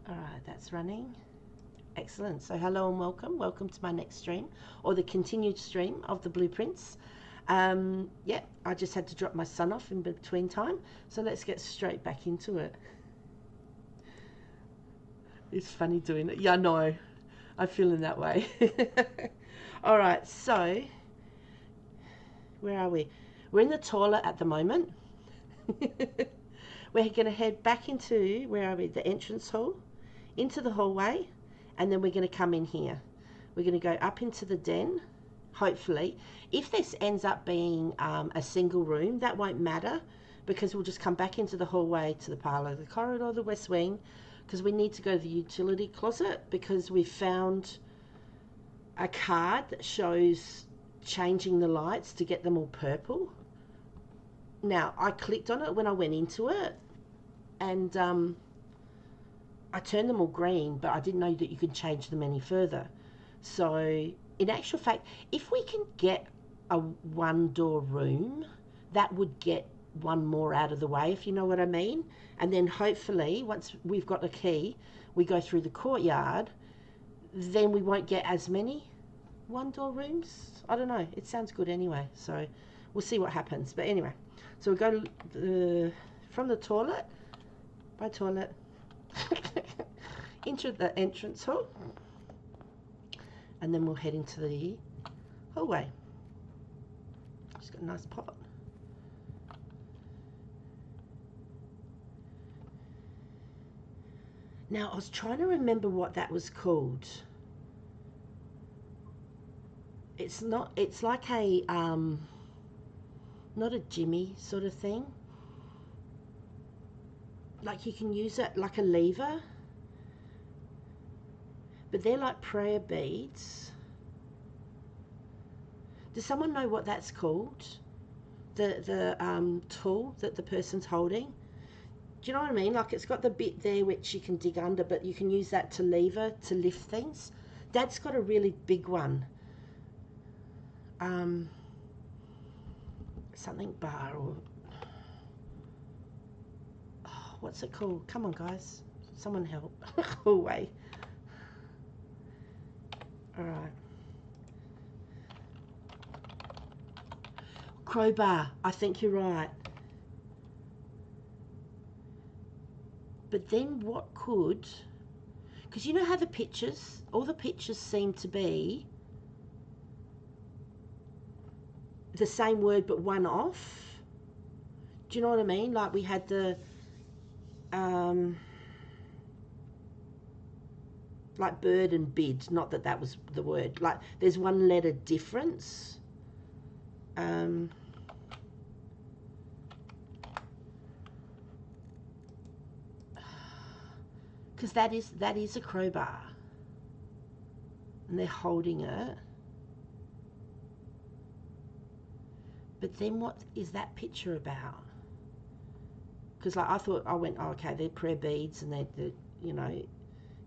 All right, that's running. Excellent. So hello and welcome. Welcome to my next stream or the continued stream of the blueprints. Yeah, I just had to drop my son off in between time. So let's get straight back into it. It's funny doing it. Yeah, I know. I'm feeling that way. All right, so where are we? We're in the toilet at the moment. We're going to head back into, where are we? The entrance hall, into the hallway, and then we're going to come in here. We're going to go up into the den, hopefully. If this ends up being a single room, that won't matter because we'll just come back into the hallway to the parlour, the corridor, the west wing, because we need to go to the utility closet because we found a card that shows changing the lights to get them all purple. Now, I clicked on it when I went into it, and I turned them all green, but I didn't know that you could change them any further. So, in actual fact, if we can get a one door room, that would get one more out of the way, if you know what I mean. And then hopefully, once we've got a key, we go through the courtyard, then we won't get as many one door rooms. I don't know. It sounds good anyway. So, we'll see what happens. But anyway, so we go from the toilet, by toilet, into the entrance hall, and then we'll head into the hallway. It's got a nice pot. Now, I was trying to remember what that was called. It's not, it's like a, not a jimmy sort of thing. Like you can use it like a lever, but they're like prayer beads. Does someone know what that's called? The tool that the person's holding? Do you know what I mean? Like it's got the bit there which you can dig under, but you can use that to lever to lift things. Dad's got a really big one. Something bar or oh, what's it called? Come on, guys, someone help! Oh wait. All right. Crowbar. I think you're right. But then what could? Because you know how the pictures, all the pictures seem to be the same word but one off. Do you know what I mean? Like we had the like bird and bid. Not that that was the word. Like there's one letter difference. Because that is a crowbar, and they're holding it. But then what is that picture about? Because like I thought, I went, oh, okay, they're prayer beads, and they're you know,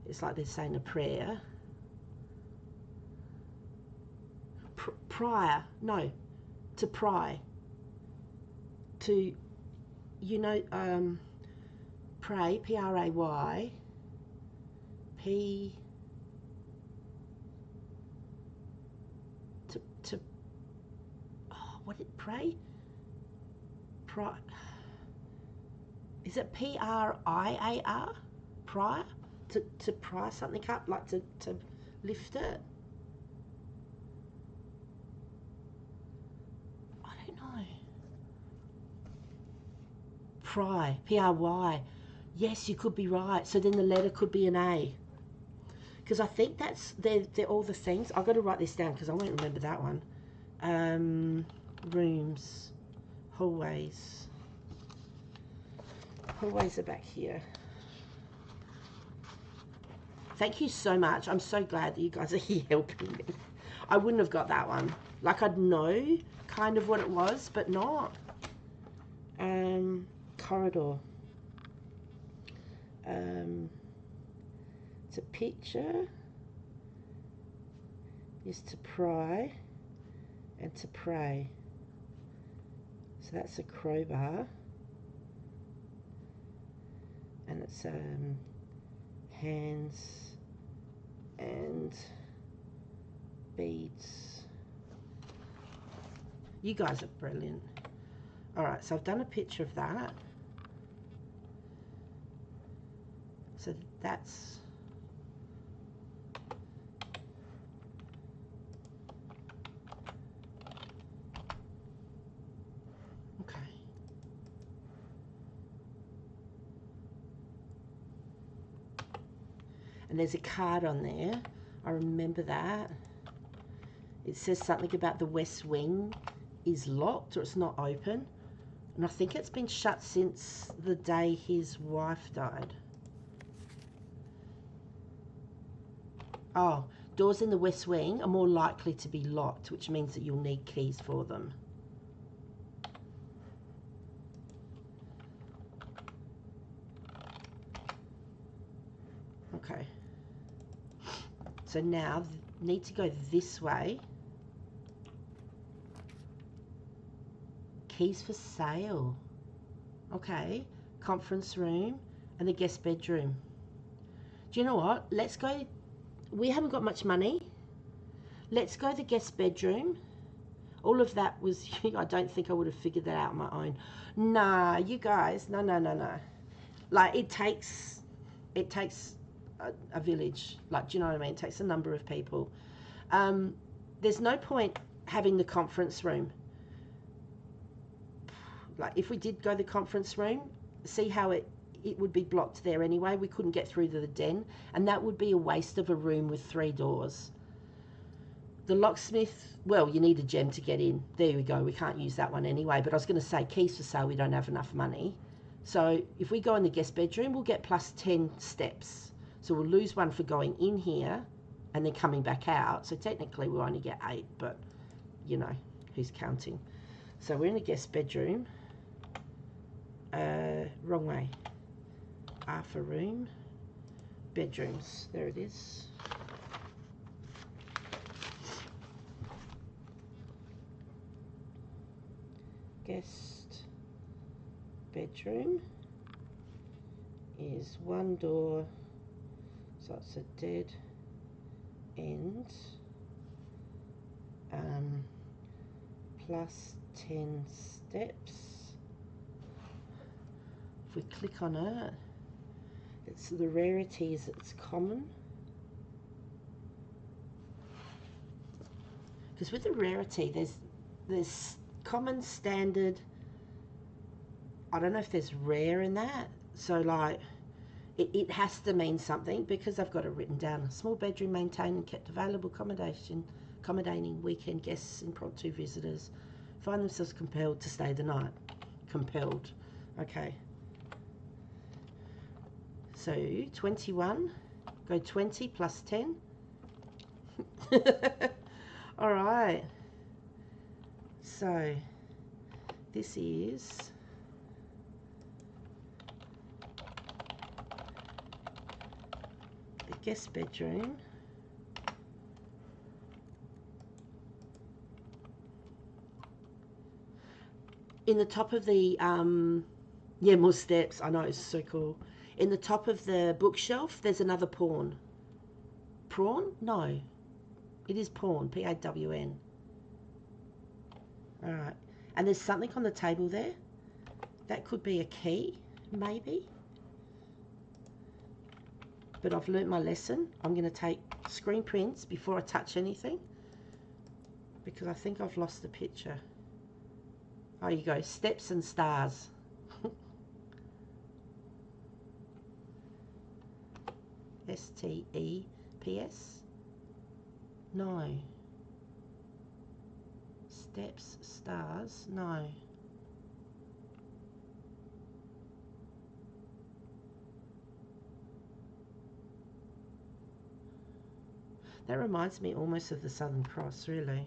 it's like they're saying a prayer. Prior, no, to pry, to, you know, pray, P-R-A-Y, P, to, oh, what did pray? Is it P-R-I-A-R? Prior? To pry something up, like to lift it? I don't know. Pry, P-R-Y. Yes, you could be right. So then the letter could be an A. Because I think they're all the things. I've got to write this down because I won't remember that one. Rooms, hallways. Hallways are back here. Thank you so much. I'm so glad that you guys are here helping me. I wouldn't have got that one. Like I'd know kind of what it was, but not. Corridor. It's a picture. Is to pry and to pray. So that's a crowbar. And it's hands and beads. You guys are brilliant. Alright, so I've done a picture of that. So that's okay. And there's a card on there. I remember that. It says something about the west wing is locked or it's not open. And I think it's been shut since the day his wife died. Oh, doors in the west wing are more likely to be locked, which means that you'll need keys for them. Okay. So now need to go this way. Keys for sale. Okay. Conference room and the guest bedroom. Do you know what? Let's go. We haven't got much money. Let's go the guest bedroom. All of that was, I don't think I would have figured that out on my own. Nah, you guys, no. Like it takes a village. Like, do you know what I mean? It takes a number of people. There's no point having the conference room. Like if we did go the conference room, see how it would be blocked there anyway. We couldn't get through to the den, and that would be a waste of a room with 3 doors. The locksmith, well, you need a gem to get in. There we go. We can't use that one anyway. But I was going to say, keys for sale, we don't have enough money. So if we go in the guest bedroom, we'll get plus 10 steps. So we'll lose 1 for going in here and then coming back out. So technically we'll only get 8, but you know, who's counting? So we're in the guest bedroom. Wrong way. R for room. Bedrooms. There it is. Guest bedroom is 1 door, so it's a dead end, plus 10 steps. If we click on it, it's the rarity is it's common, because with the rarity there's common, standard. I don't know if there's rare in that. So like it has to mean something, because I've got it written down. A small bedroom maintained and kept available accommodating weekend guests, impromptu visitors find themselves compelled to stay the night. Compelled. Okay. So 21. Go 20 plus 10. All right. So this is the guest bedroom. In the top of the, yeah, more steps. I know, it's so cool. In the top of the bookshelf, there's another pawn. Prawn? No. It is pawn. P-A-W-N. All right. And there's something on the table there. That could be a key, maybe. But I've learnt my lesson. I'm going to take screen prints before I touch anything, because I think I've lost the picture. Oh, you go. Steps and stars. S-T-E-P-S? No. Steps, stars? No. That reminds me almost of the Southern Cross, really.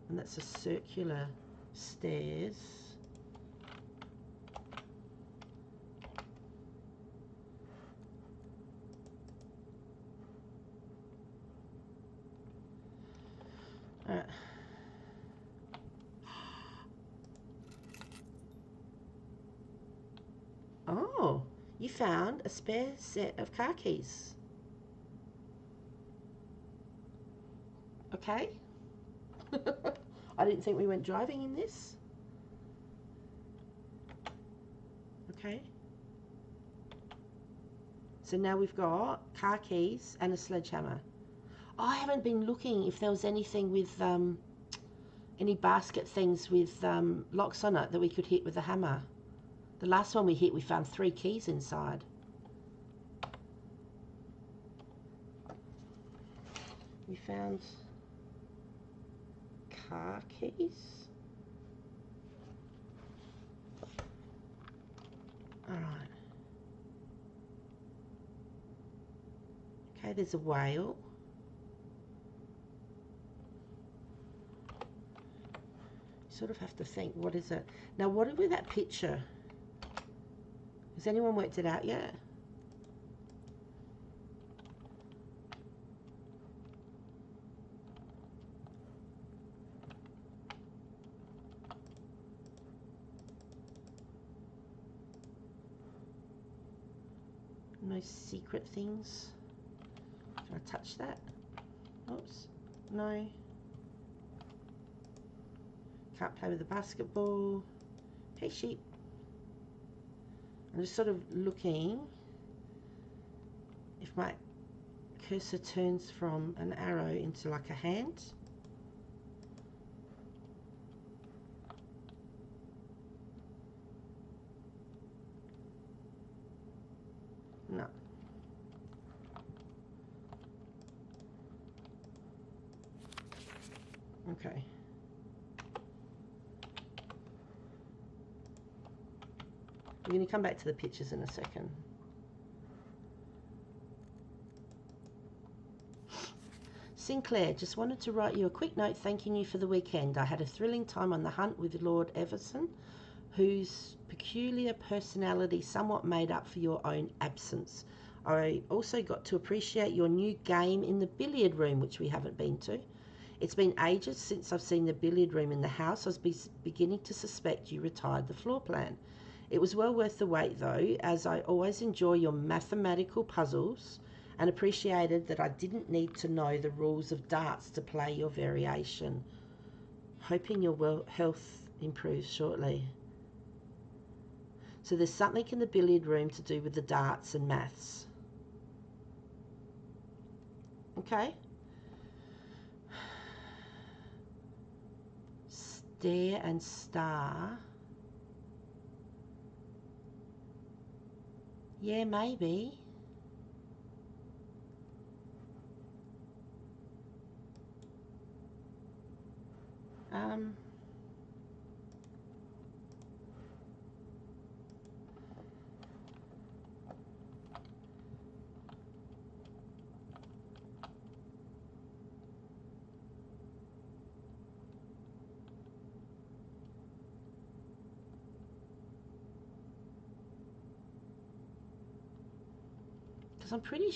And that's a circular stairs. Oh, You found a spare set of car keys. Okay. I didn't think we went driving in this. Okay. So now we've got car keys and a sledgehammer. I haven't been looking if there was anything with any basket things with locks on it that we could hit with a hammer. The last one we hit, we found 3 keys inside. We found car keys. All right. Okay, there's a whale. You sort of have to think, what is it? Now, what is with that picture? Has anyone worked it out yet? No secret things. Can I touch that? Oops. No. Can't play with the basketball. Hey, sheep. I'm just sort of looking if my cursor turns from an arrow into like a hand. No. Okay. We're going to come back to the pictures in a second. Sinclair, just wanted to write you a quick note thanking you for the weekend. I had a thrilling time on the hunt with Lord Everson, whose peculiar personality somewhat made up for your own absence. I also got to appreciate your new game in the billiard room, which we haven't been to. It's been ages since I've seen the billiard room in the house. I was beginning to suspect you retired the floor plan. It was well worth the wait though, as I always enjoy your mathematical puzzles and appreciated that I didn't need to know the rules of darts to play your variation. Hoping your health improves shortly. So there's something in the billiard room to do with the darts and maths. Okay. Stare and star. Yeah, maybe. Because I'm pretty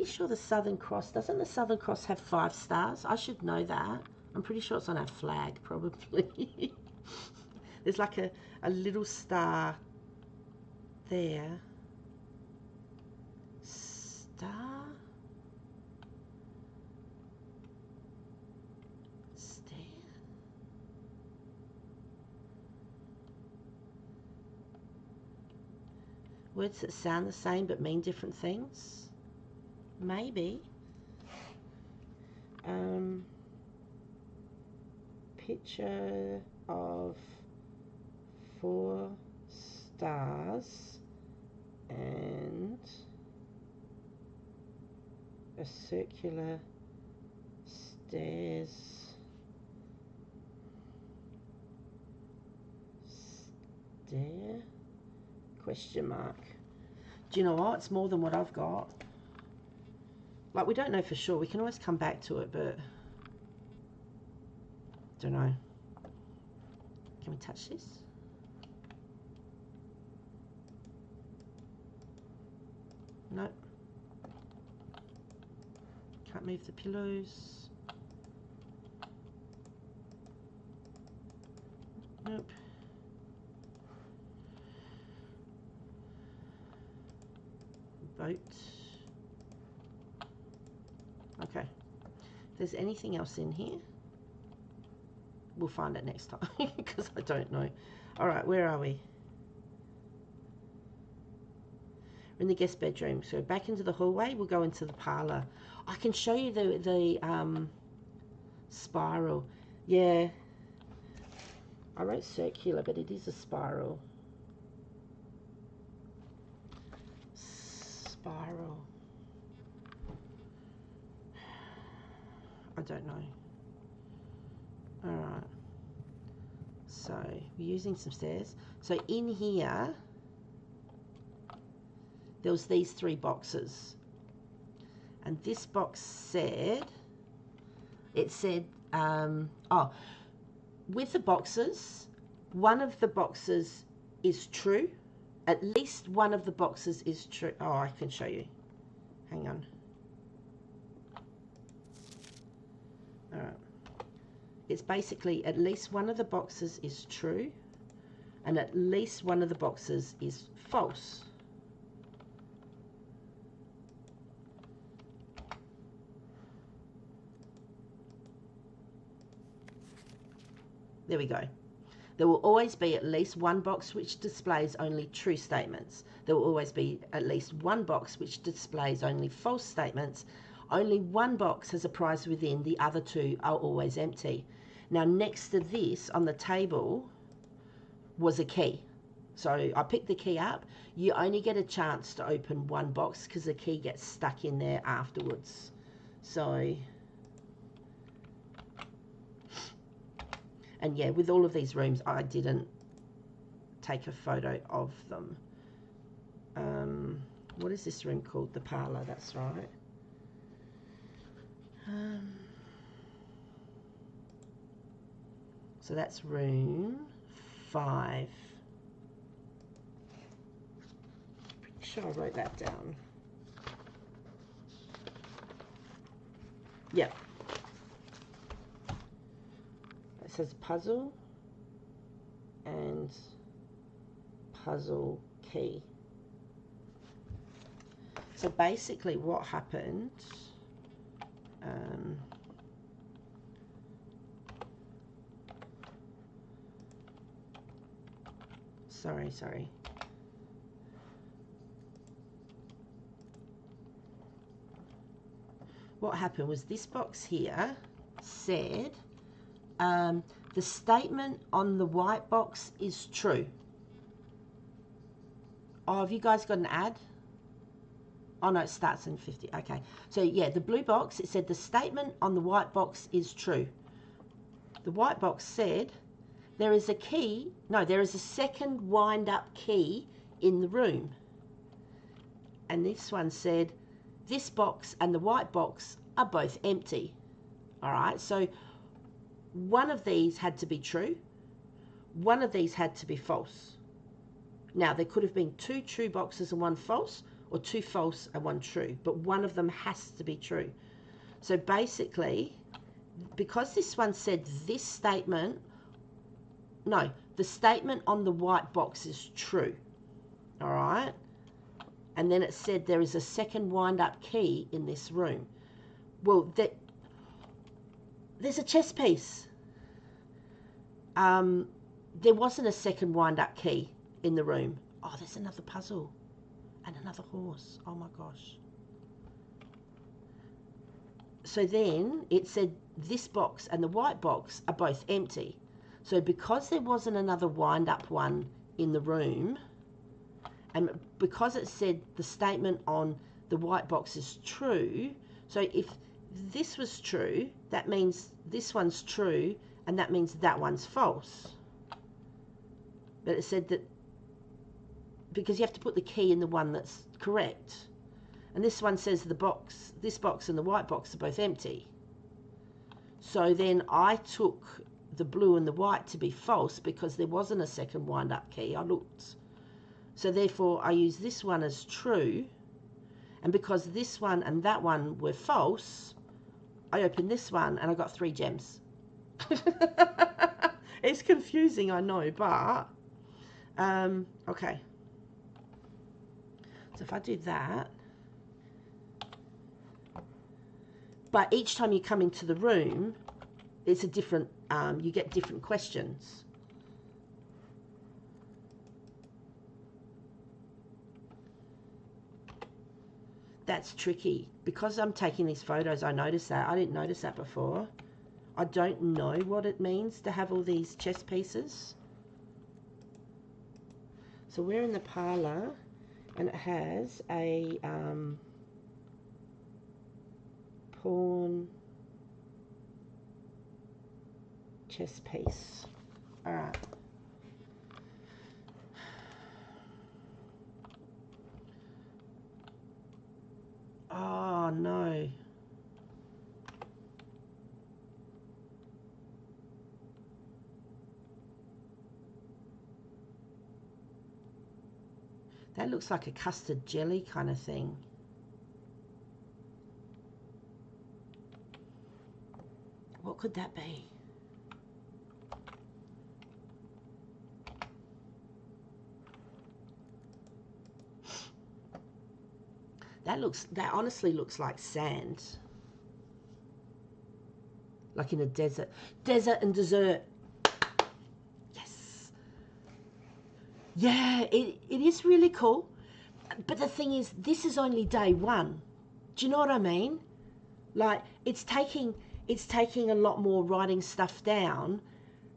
sure the Southern Cross, doesn't the Southern Cross have 5 stars? I should know that. I'm pretty sure it's on our flag, probably. There's like a little star there. Star? Stare? Words that sound the same but mean different things? Maybe. Picture of 4 stars and a circular stairs. Stare? Question mark. Do you know what? It's more than what I've got. Like, we don't know for sure. We can always come back to it, but don't know. Can we touch this? Nope. Can't move the pillows. Nope. boat. Okay. If there's anything else in here, we'll find it next time because I don't know. All right, where are we? We're in the guest bedroom. So back into the hallway, we'll go into the parlour. I can show you the spiral. Yeah. I wrote circular, but it is a spiral. Spiral. I don't know. Alright. So, we're using some stairs. So, in here, there was these 3 boxes. And this box said, with the boxes, one of the boxes is true. At least one of the boxes is true. Oh, I can show you. Hang on. All right. It's basically at least one of the boxes is true and at least one of the boxes is false. There we go. There will always be at least one box which displays only true statements. There will always be at least one box which displays only false statements. Only one box has a prize within, the other 2 are always empty. Now next to this on the table was a key. So I picked the key up. You only get a chance to open one box because the key gets stuck in there afterwards. So... And yeah, with all of these rooms, I didn't take a photo of them. What is this room called? The parlour, that's right. So that's room 5. Pretty sure I wrote that down. Yep. It says puzzle and puzzle key. So basically what happened, sorry. What happened was this box here said, the statement on the white box is true. Oh, have you guys got an ad? Oh no, it starts in 50. Okay. So yeah, the blue box, it said the statement on the white box is true. The white box said there is a key, no, there is a second wind up key in the room. And this one said this box and the white box are both empty. All right, so one of these had to be true. One of these had to be false. Now, there could have been 2 true boxes and 1 false, or 2 false and 1 true, but one of them has to be true. So basically, because this one said this statement, no, the statement on the white box is true. All right? And then it said there is a second wind-up key in this room. Well, there's a chess piece. There wasn't a second wind-up key in the room. Oh, there's another puzzle and another horse. Oh my gosh. So then it said this box and the white box are both empty. So because there wasn't another wind-up one in the room, and because it said the statement on the white box is true, so if this was true, that means this one's true, and that means that one's false. But it said that because you have to put the key in the one that's correct. And this one says the box, this box and the white box are both empty. So then I took the blue and the white to be false because there wasn't a second wind-up key. I looked. So therefore I used this one as true. And because this one and that one were false, I opened this one and I got 3 gems. It's confusing, I know, but okay. So if I do that, But each time you come into the room, it's a different, you get different questions. That's tricky. Because I'm taking these photos, I noticed that. I didn't notice that before. I don't know what it means to have all these chess pieces. So we're in the parlour, and it has a pawn chess piece. All right. Oh no. That looks like a custard jelly kind of thing. What could that be? That honestly looks like sand. Like in a desert. Desert and dessert. Yes. Yeah, it is really cool. But the thing is, this is only day one. Do you know what I mean? Like, it's taking a lot more writing stuff down.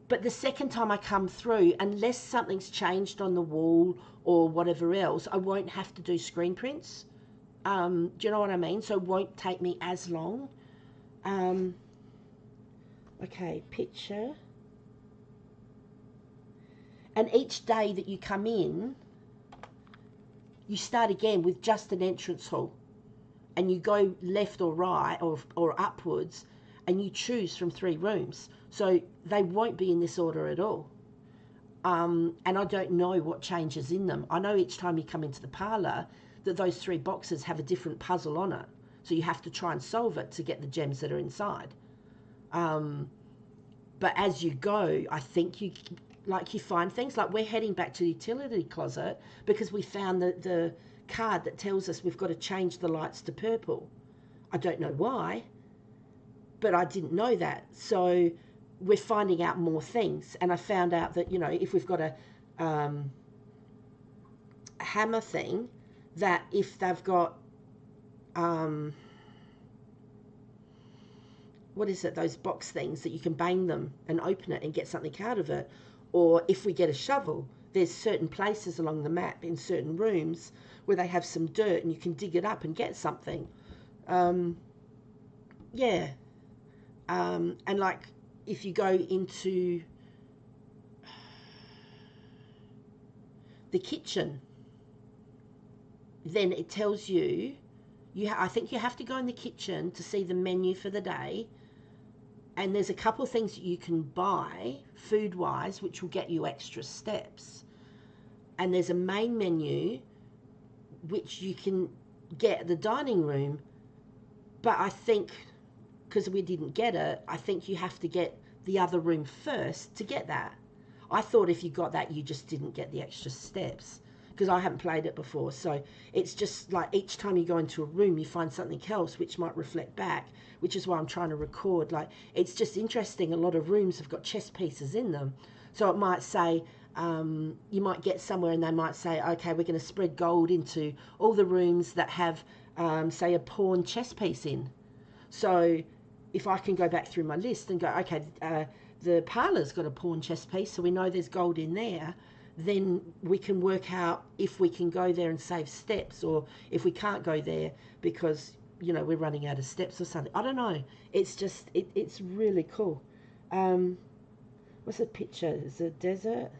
But the second time I come through, unless something's changed on the wall or whatever else, I won't have to do screen prints. Do you know what I mean? So it won't take me as long. Okay, picture. And each day that you come in, you start again with just an entrance hall. And you go left or right or upwards, and you choose from 3 rooms. So they won't be in this order at all. And I don't know what changes in them. I know each time you come into the parlour that those 3 boxes have a different puzzle on it. So you have to try and solve it to get the gems that are inside. But as you go, I think you find things. Like we're heading back to the utility closet because we found the card that tells us we've got to change the lights to purple. I don't know why, but I didn't know that. So we're finding out more things. And I found out that, if we've got a hammer thing, that if they've got, what is it, those box things that you can bang them and open it and get something out of it. Or if we get a shovel, there's certain places along the map in certain rooms where they have some dirt and you can dig it up and get something. Yeah. And like if you go into the kitchen, then it tells you, I think you have to go in the kitchen to see the menu for the day. And there's a couple of things that you can buy food-wise, which will get you extra steps. And there's a main menu, which you can get at the dining room. But I think, because we didn't get it, I think you have to get the other room first to get that. I thought if you got that, you just didn't get the extra steps, because I haven't played it before. So it's just like each time you go into a room, you find something else which might reflect back, which is why I'm trying to record. Like, it's just interesting. A lot of rooms have got chess pieces in them. So it might say, you might get somewhere and they might say, okay, we're going to spread gold into all the rooms that have, say, a pawn chess piece in. So if I can go back through my list and go, okay, the parlour's got a pawn chess piece, so we know there's gold in there, then we can work out if we can go there and save steps, or if we can't go there because, we're running out of steps or something. I don't know. It's just, it's really cool. What's the picture? Is it a desert?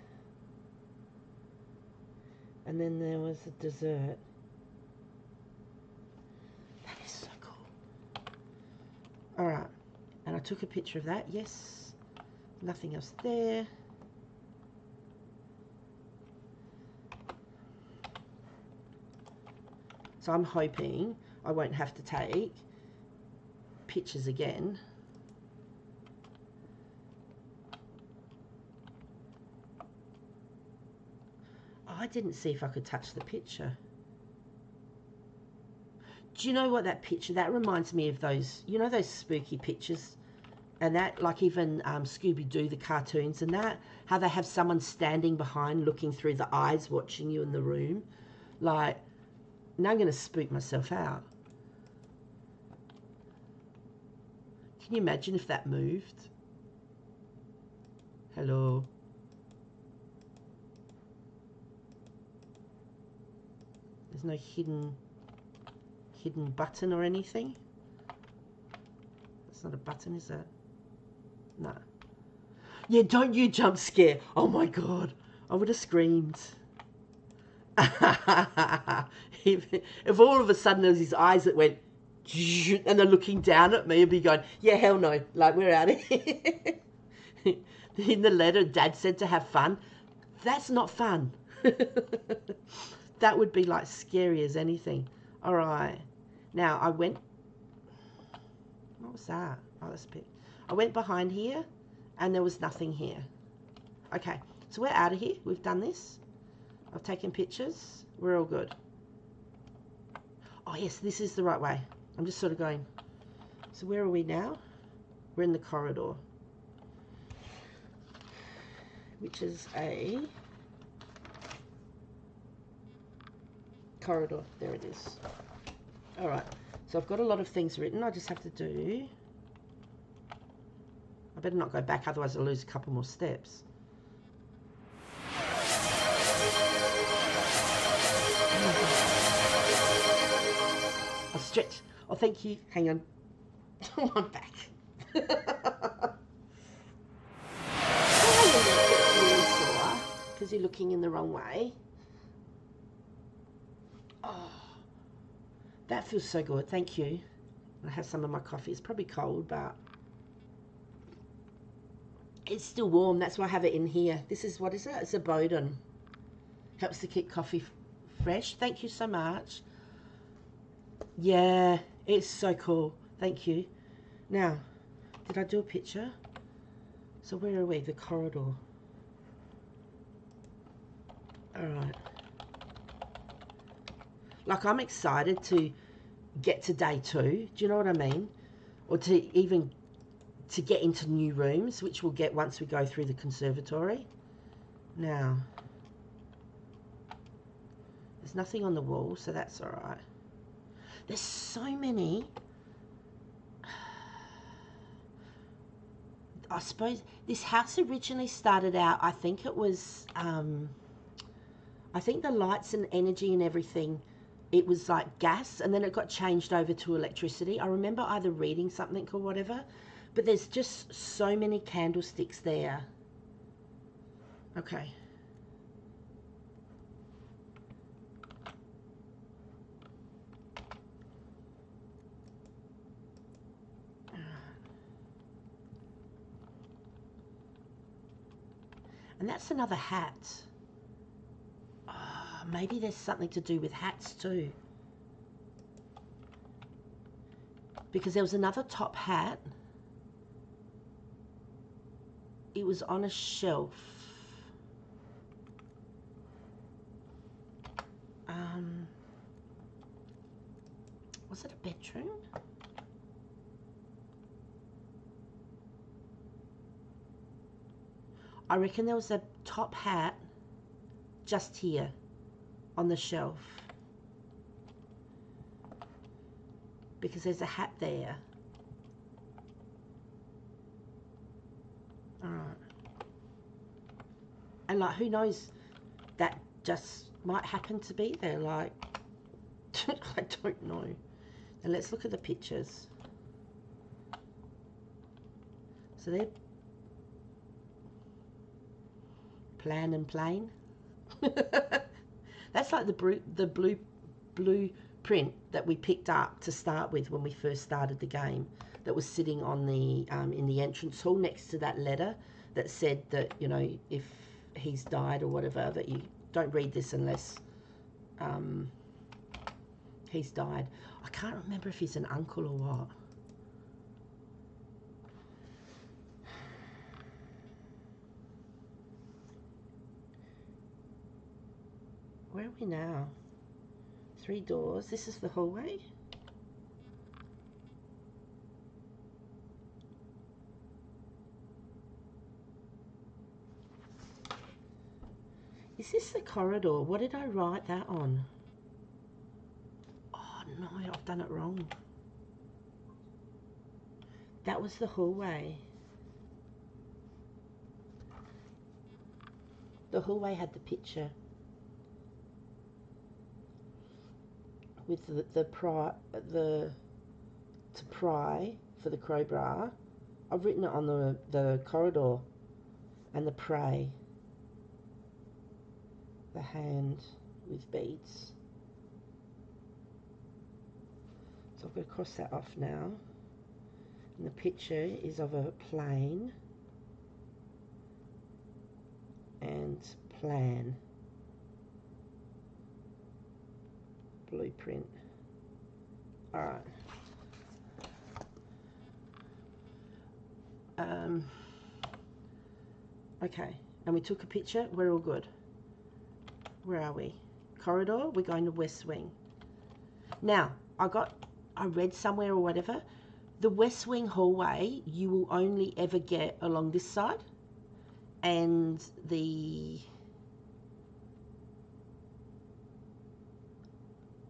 And then there was a dessert. That is so cool. All right. And I took a picture of that. Yes. Nothing else there. So I'm hoping I won't have to take pictures again. I didn't see if I could touch the picture. Do you know what that picture, that reminds me of those, you know, those spooky pictures, and that, like even Scooby-Doo, the cartoons and that, how they have someone standing behind looking through the eyes watching you in the room. Like, now I'm going to spook myself out. Can you imagine if that moved? Hello. There's no hidden button or anything. That's not a button, is it? No. Yeah, don't you jump scare. Oh my God. I would have screamed. if all of a sudden there was his eyes that went and they're looking down at me, I'd be going, yeah, hell no. Like, we're out of here. In the letter, Dad said to have fun. That's not fun. That would be like scary as anything. All right. Now, I went... What was that? Oh, that's a bit... I went behind here, and there was nothing here. Okay, so we're out of here. We've done this. I've taken pictures. We're all good. Oh, yes, this is the right way. I'm just sort of going... So where are we now? We're in the corridor. Which is a... corridor. There it is. All right. So I've got a lot of things written. I just have to do... I better not go back, otherwise I'll lose a couple more steps. I'll stretch. Oh, thank you. Hang on. I'm back. Because you're looking in the wrong way. Oh, that feels so good. Thank you. I have some of my coffee. It's probably cold, but it's still warm. That's why I have it in here. This is, what is it? It's a Bowden. Helps to keep coffee fresh. Thank you so much. Yeah, it's so cool. Thank you. Now, did I do a picture? So where are we? The corridor. All right. Like, I'm excited to get to day 2. Do you know what I mean? Or to even to get into new rooms, which we'll get once we go through the conservatory. Now, there's nothing on the wall, so that's all right. There's so many. I suppose this house originally started out, I think it was, I think the lights and energy and everything, it was like gas, and then it got changed over to electricity. I remember either reading something or whatever, but there's just so many candlesticks there. Okay. And that's another hat. Oh, maybe there's something to do with hats too. Because there was another top hat. It was on a shelf. Was it a bedroom? I reckon there was a top hat just here on the shelf. Because there's a hat there. Alright. And like, who knows, that just might happen to be there. Like, I don't know. And let's look at the pictures. So they're plan and plain. That's like the blueprint that we picked up to start with when we first started the game. That was sitting on the in the entrance hall next to that letter that said that, you know, if he's died or whatever, that you don't read this unless he's died. I can't remember if he's an uncle or what. Where are we now? 3 doors. This is the hallway. Is this the corridor? What did I write that on? Oh no, I've done it wrong. That was the hallway. The hallway had the picture with the to pry for the crowbar. I've written it on the corridor, and the pray, the hand with beads. So I'm going to cross that off now. And the picture is of a plane and plan, blueprint. All right. Okay, and we took a picture. We're all good. Where are we? Corridor. We're going to West Wing. Now, I read somewhere or whatever, the West Wing hallway you will only ever get along this side, and we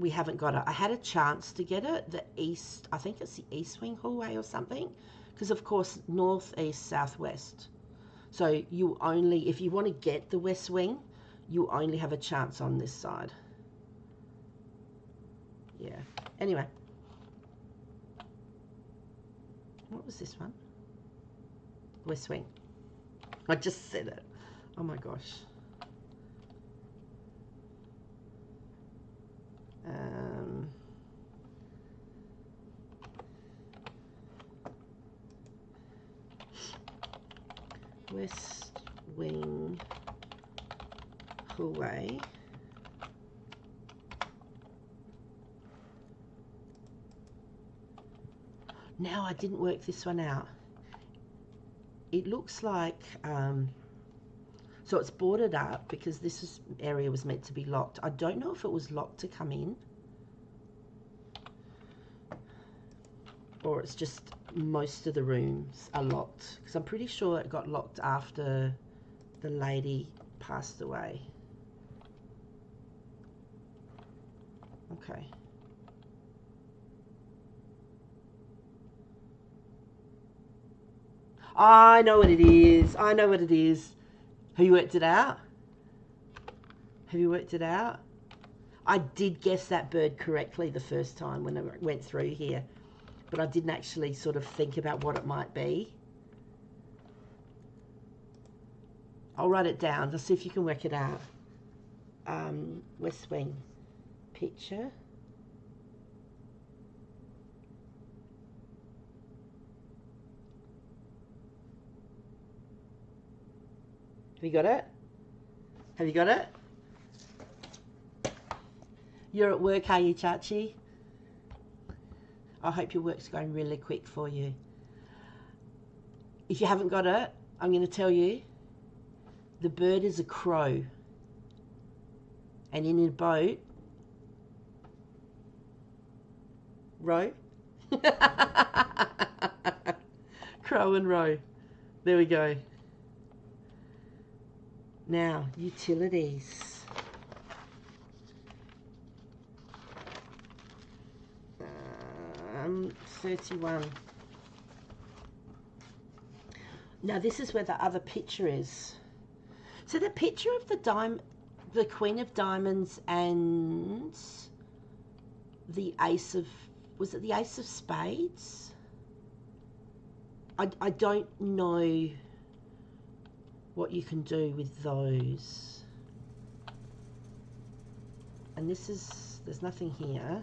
haven't got it. I had a chance to get it, the east, I think it's the East Wing hallway or something, because of course north, east, south, west. So you only, if you want to get the West Wing, you only have a chance on this side. Yeah. Anyway. What was this one? West Wing. I just said it. Oh my gosh. West Wing hallway. Now I didn't work this one out. It looks like, so it's boarded up because this area was meant to be locked. I don't know if it was locked to come in, or it's just most of the rooms are locked, because I'm pretty sure it got locked after the lady passed away. Okay. I know what it is. I know what it is. Have you worked it out? Have you worked it out? I did guess that bird correctly the first time when I went through here, but I didn't actually sort of think about what it might be. I'll write it down. Let's see if you can work it out. West Wing picture. Have you got it? Have you got it? You're at work, are you, Chachi? I hope your work's going really quick for you. If you haven't got it, I'm going to tell you, the bird is a crow. And in a boat, row. Crow and row. There we go. Now, utilities. 31. Now this is where the other picture is. So the picture of the Queen of Diamonds and the Ace of, was it the Ace of Spades? I don't know what you can do with those. And this is, there's nothing here.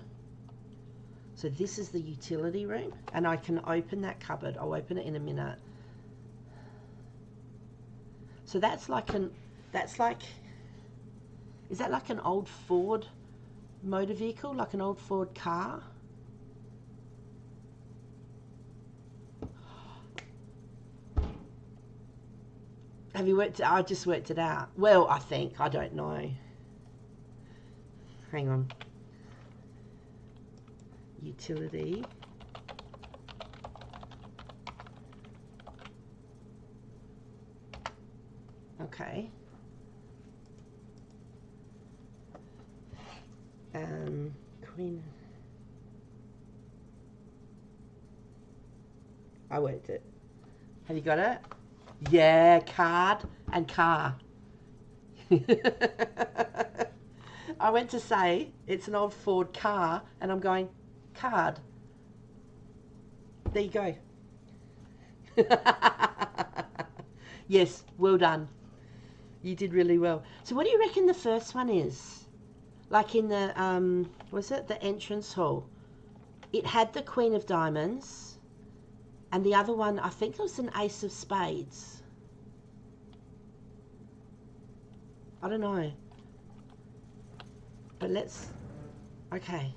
So this is the utility room, and I can open that cupboard. I'll open it in a minute. So that's like is that like an old Ford motor vehicle, like an old Ford car? Have you worked it? I just worked it out. Well, I think, I don't know. Hang on. Utility. Okay. Queen. I worked it. Have you got it? Yeah, card and car. I went to say it's an old Ford car, and I'm going, card. There you go. Yes, well done. You did really well. So what do you reckon the first one is? Like in the, was it the entrance hall? It had the Queen of Diamonds, and the other one, I think it was an Ace of Spades. I don't know. But let's, okay.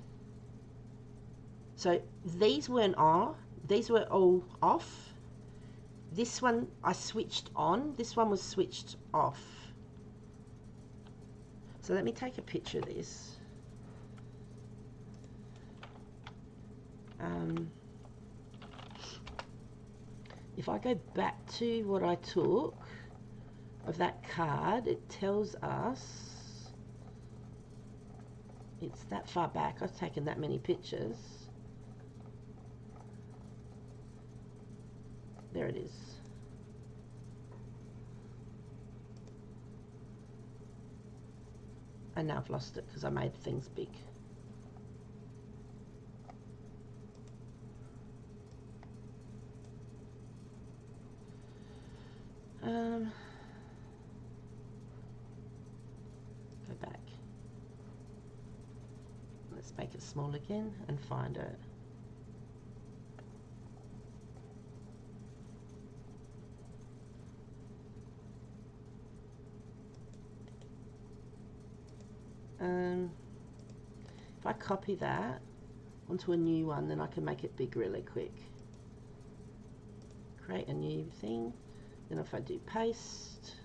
So these weren't on, these were all off. This one I switched on, this one was switched off. So let me take a picture of this. If I go back to what I took of that card, it tells us it's that far back. I've taken that many pictures. There it is. And now I've lost it because I made things big. Go back. Let's make it small again and find it. If I copy that onto a new one, then I can make it big really quick. Create a new thing. Then if I do paste,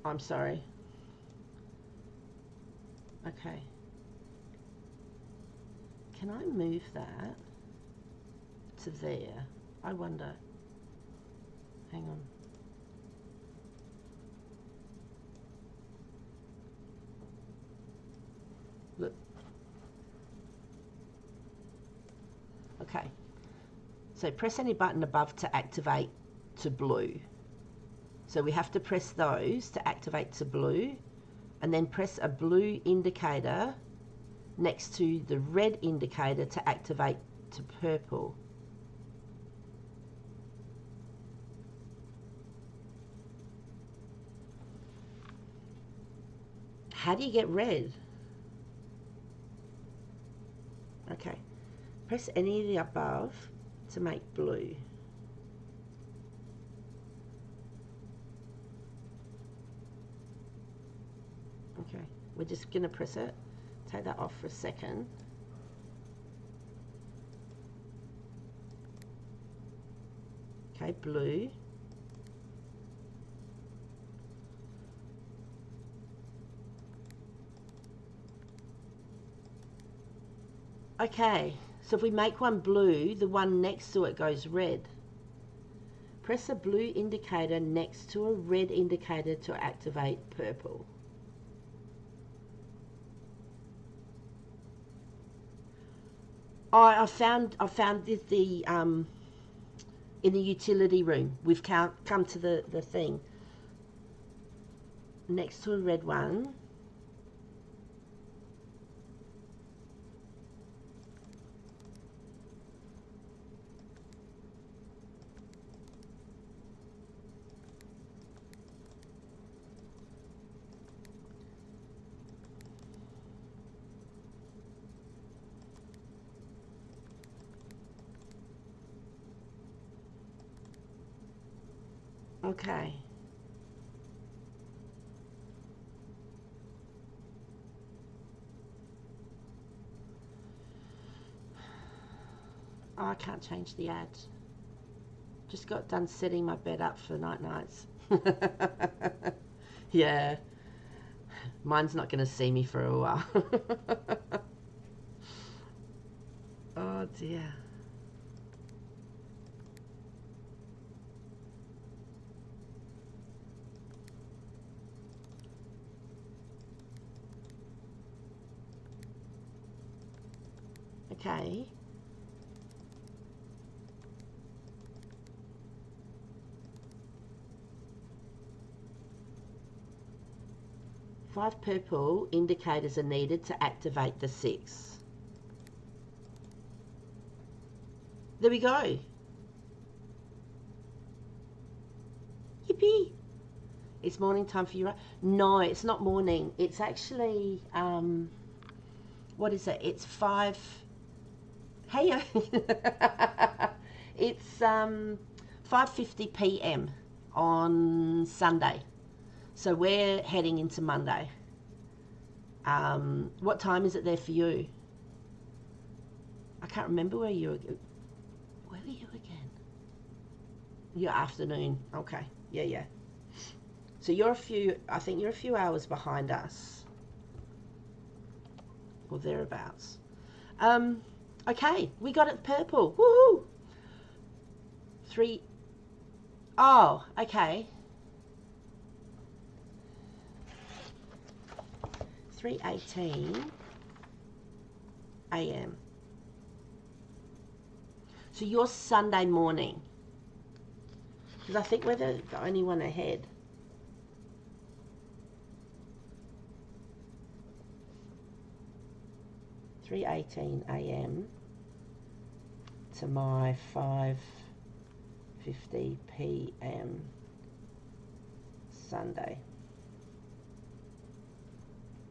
I'm sorry. Okay. Can I move that to there? I wonder. Hang on. Look. Okay. So press any button above to activate to blue. So we have to press those to activate to blue, and then press a blue indicator next to the red indicator to activate to purple. How do you get red? Okay. Press any of the above to make blue. Okay, we're just going to press it. Take that off for a second. Okay, blue. Okay, so if we make one blue, the one next to it goes red. Press a blue indicator next to a red indicator to activate purple. Oh, I found the in the utility room. We've come to the thing next to a red one. Okay. Oh, I can't change the ads. Just got done setting my bed up for nights. Yeah. Mine's not going to see me for a while. Oh dear. Okay. Five purple indicators are needed to activate the 6. There we go. Yippee. It's morning time for you. No, it's not morning. It's actually, what is it? It's 5. Hey, it's 5:50 p.m. on Sunday. So we're heading into Monday. What time is it there for you? I can't remember where you were. Where were you again? Your afternoon. Okay. Yeah. So I think you're a few hours behind us. Or thereabouts. Okay, we got it purple. Woohoo! 3. Oh, okay. 3:18 a.m. So you're Sunday morning. Because I think we're the only one ahead. (3:18 a.m.) to my 5:50 p.m. Sunday.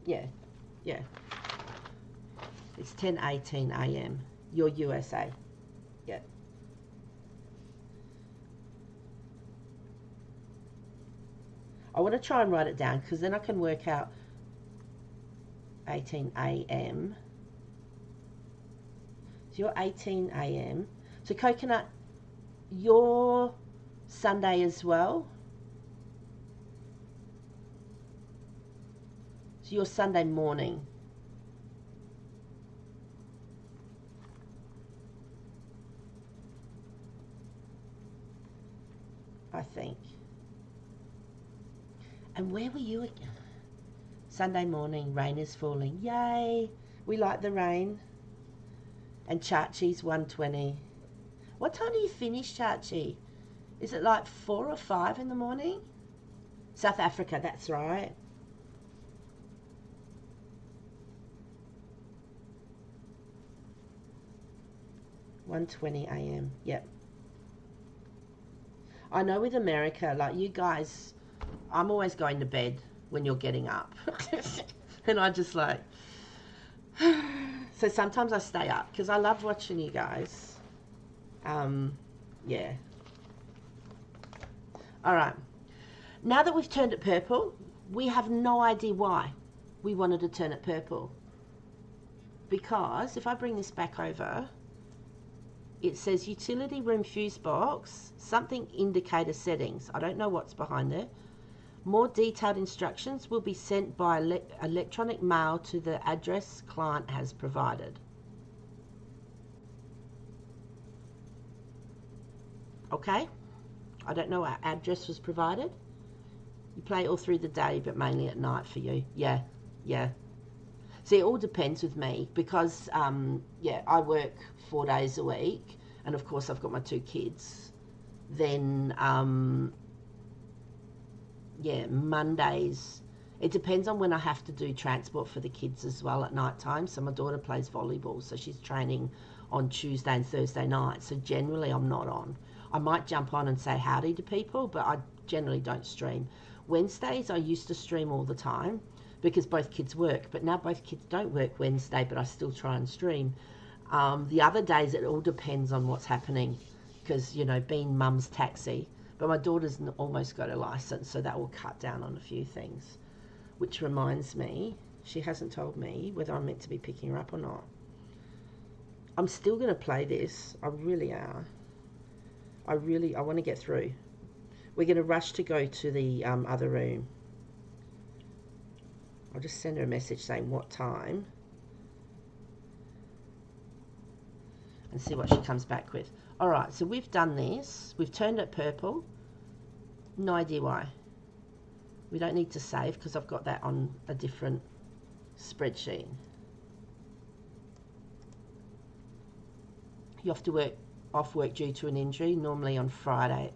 Yeah. It's 10:18 a.m. You're USA. Yeah. I want to try and write it down because then I can work out 18 a.m. So you're 18 a.m. So Coconut, you're Sunday as well. So you're Sunday morning. I think. And where were you again? Sunday morning, rain is falling. Yay! We like the rain. And Chachi's 1:20. What time do you finish, Chachi? Is it like 4 or 5 in the morning? South Africa, that's right. (1:20 a.m.) Yep. I know with America, like you guys, I'm always going to bed when you're getting up. And I just like... So sometimes I stay up because I love watching you guys. Yeah. All right. Now that we've turned it purple, we have no idea why we wanted to turn it purple. Because if I bring this back over, it says utility room fuse box, something indicator settings. I don't know what's behind there. More detailed instructions will be sent by electronic mail to the address client has provided. Okay? I don't know what address was provided. You play all through the day, but mainly at night for you. Yeah. See, it all depends with me because, I work 4 days a week. And, of course, I've got my 2 kids. Then, Mondays. It depends on when I have to do transport for the kids as well at night time. So my daughter plays volleyball, so she's training on Tuesday and Thursday night. So generally I'm not on. I might jump on and say howdy to people, but I generally don't stream. Wednesdays I used to stream all the time because both kids work, but now both kids don't work Wednesday, but I still try and stream. The other days it all depends on what's happening because, being mum's taxi. But my daughter's almost got a license, so that will cut down on a few things. Which reminds me, she hasn't told me whether I'm meant to be picking her up or not. I'm still going to play this. I really are. I want to get through. We're going to rush to go to the other room. I'll just send her a message saying what time. And see what she comes back with. Alright, so we've done this. We've turned it purple. No idea why. We don't need to save because I've got that on a different spreadsheet. You have to work off work due to an injury, normally on Friday.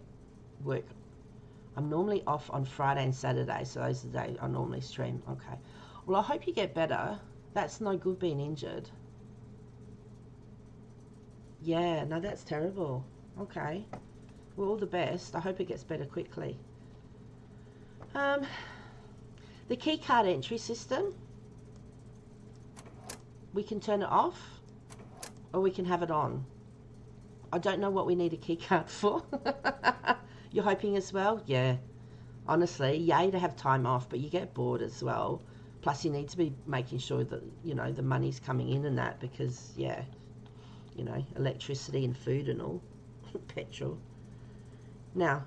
I'm normally off on Friday and Saturday, so those are the days I normally stream. Okay. Well, I hope you get better. That's no good being injured. Yeah, no, that's terrible. Okay. Well, all the best. I hope it gets better quickly. The key card entry system, we can turn it off or we can have it on. I don't know what we need a key card for. You're hoping as well? Yeah. Honestly, yay to have time off, but you get bored as well. Plus, you need to be making sure that, you know, the money's coming in and that because, yeah, you know, electricity and food and all. Petrol. Now,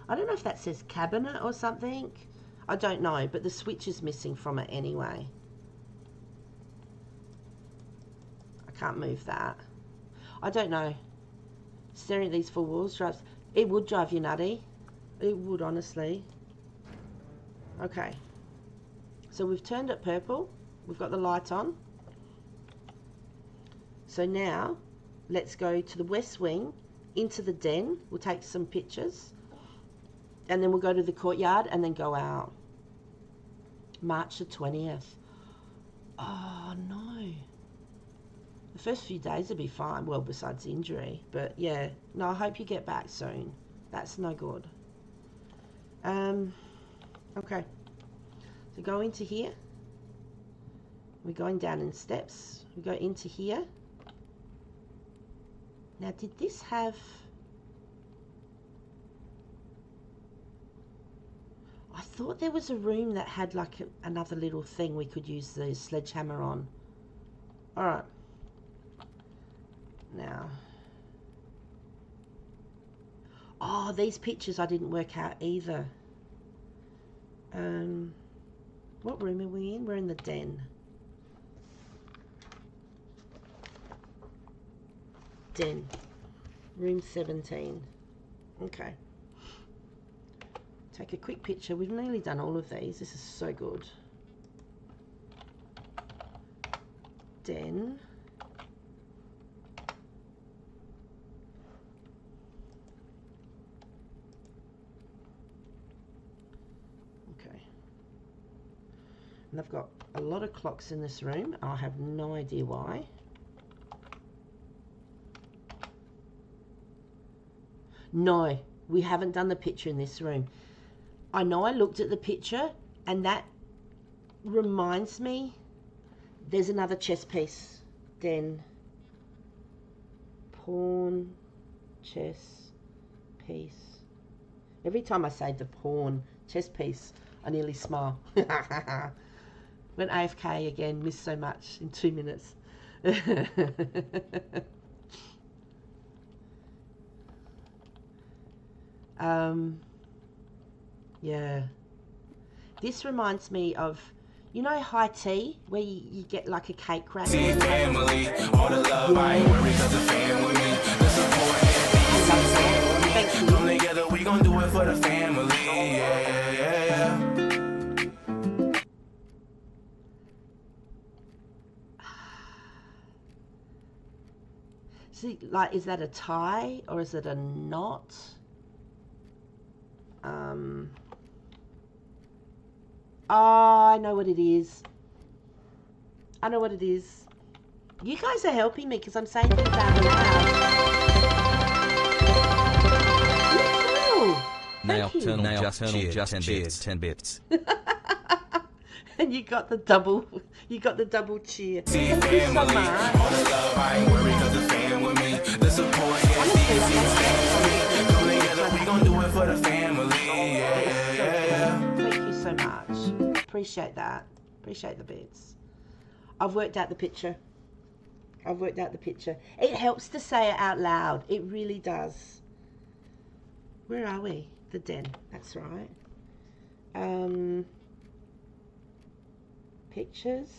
I don't know if that says cabinet or something. I don't know, but the switch is missing from it anyway. I can't move that. I don't know. Staring at these four walls drives... It would drive you nutty. It would, honestly. Okay. So we've turned it purple. We've got the light on. So now, let's go to the west wing, into the den. We'll take some pictures. And then we'll go to the courtyard and then go out. March the 20th. Oh, no. The first few days will be fine. Well, besides the injury. But, yeah. No, I hope you get back soon. That's no good. Okay. So go into here. We're going down in steps. We go into here. Now, did this have... I thought there was a room that had like another little thing we could use the sledgehammer on. Alright. Now. Oh, these pictures I didn't work out either. What room are we in? We're in the den. Den. Room 17. Okay. Take a quick picture. We've nearly done all of these. This is so good. Den. Okay. And I've got a lot of clocks in this room. I have no idea why. No, we haven't done the picture in this room. I know I looked at the picture and that reminds me there's another chess piece. Den. Pawn. Chess piece. Every time I say the pawn chess piece, I nearly smile. Went AFK again, missed so much in 2 minutes. Yeah. This reminds me of, you know, high tea, where you get like a cake wrap. See family, all the love I ain't worried 'cause the fam with me. The support and the come together, we gon' do it for the family. Yeah. See, like, is that a tie or is it a knot? Oh, I know what it is. I know what it is. You guys are helping me because I'm saying things out loud. Nail, just 10 bits. And you got the double cheer. See Thank you so family, much. all the love I ain't worried 'cause the fam with me. The support and Honestly, the come together, we gon' do it for the family. Yeah. Thank you so much. Appreciate that. Appreciate the bits. I've worked out the picture. I've worked out the picture. It helps to say it out loud. It really does. Where are we? The den. That's right. Pictures.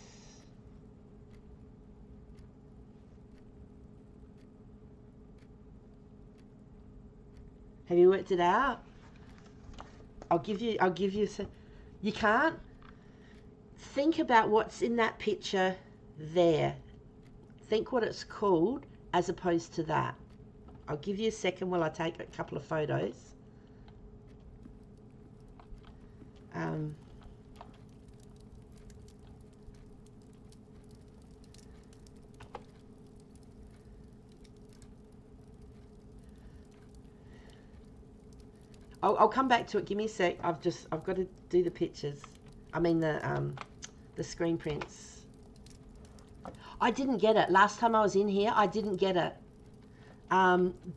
Have you worked it out? I'll give you some. You can't? think about what's in that picture there. Think what it's called as opposed to that. I'll give you a second while I take a couple of photos. I'll come back to it. Give me a sec. I've got to do the pictures. I mean the screen prints. I didn't get it. Last time I was in here, I didn't get it.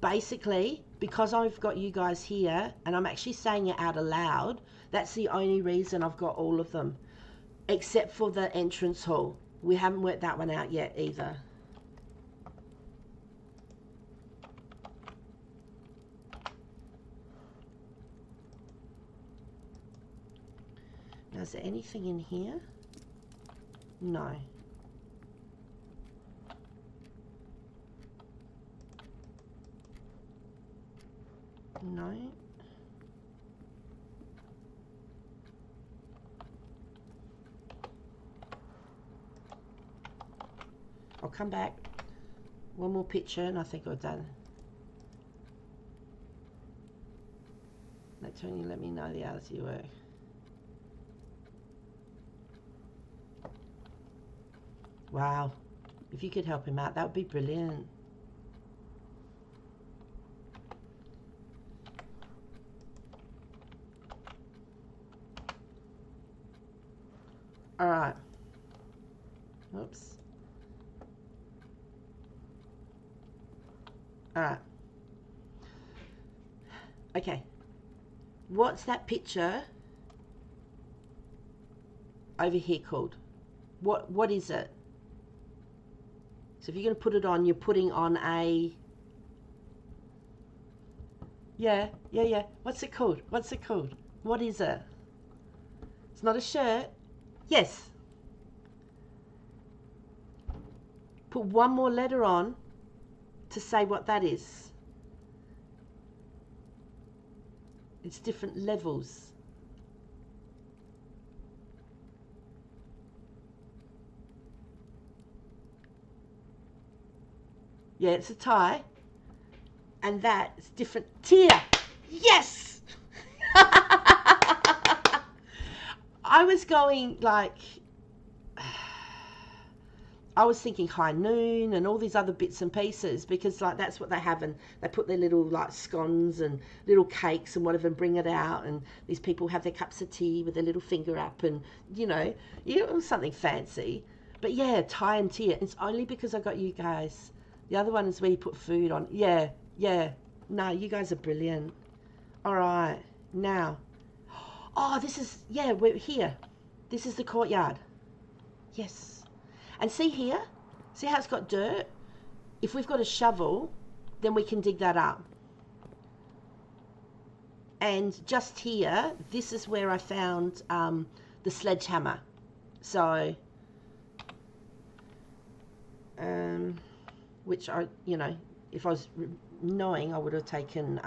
Basically, because I've got you guys here, and I'm actually saying it out aloud, that's the only reason I've got all of them. Except for the entrance hall. We haven't worked that one out yet either. Now, is there anything in here? No. No. I'll come back. One more picture and I think we're done. That's when you let me know the hours you work. Wow. If you could help him out, that would be brilliant. All right. Oops. All right. Okay. What's that picture over here called? What is it? So if you're going to put it on, you're putting on a... Yeah. What's it called? What's it called? What is it? It's not a shirt. Yes. Put one more letter on to say what that is. It's different levels. Yeah, it's a tie. And that's different tier. Yes! I was going like... I was thinking high noon and all these other bits and pieces because like that's what they have, and they put their little like scones and little cakes and whatever and bring it out, and these people have their cups of tea with their little finger up, and it was something fancy. But yeah, tie and tier. It's only because I got you guys. The other one is where you put food on. Yeah. No, you guys are brilliant. All right, now. Oh, this is, yeah, we're here. This is the courtyard. Yes. And see here? See how it's got dirt? If we've got a shovel, then we can dig that up. And just here, this is where I found the sledgehammer. So, which I, if I was knowing, I would have taken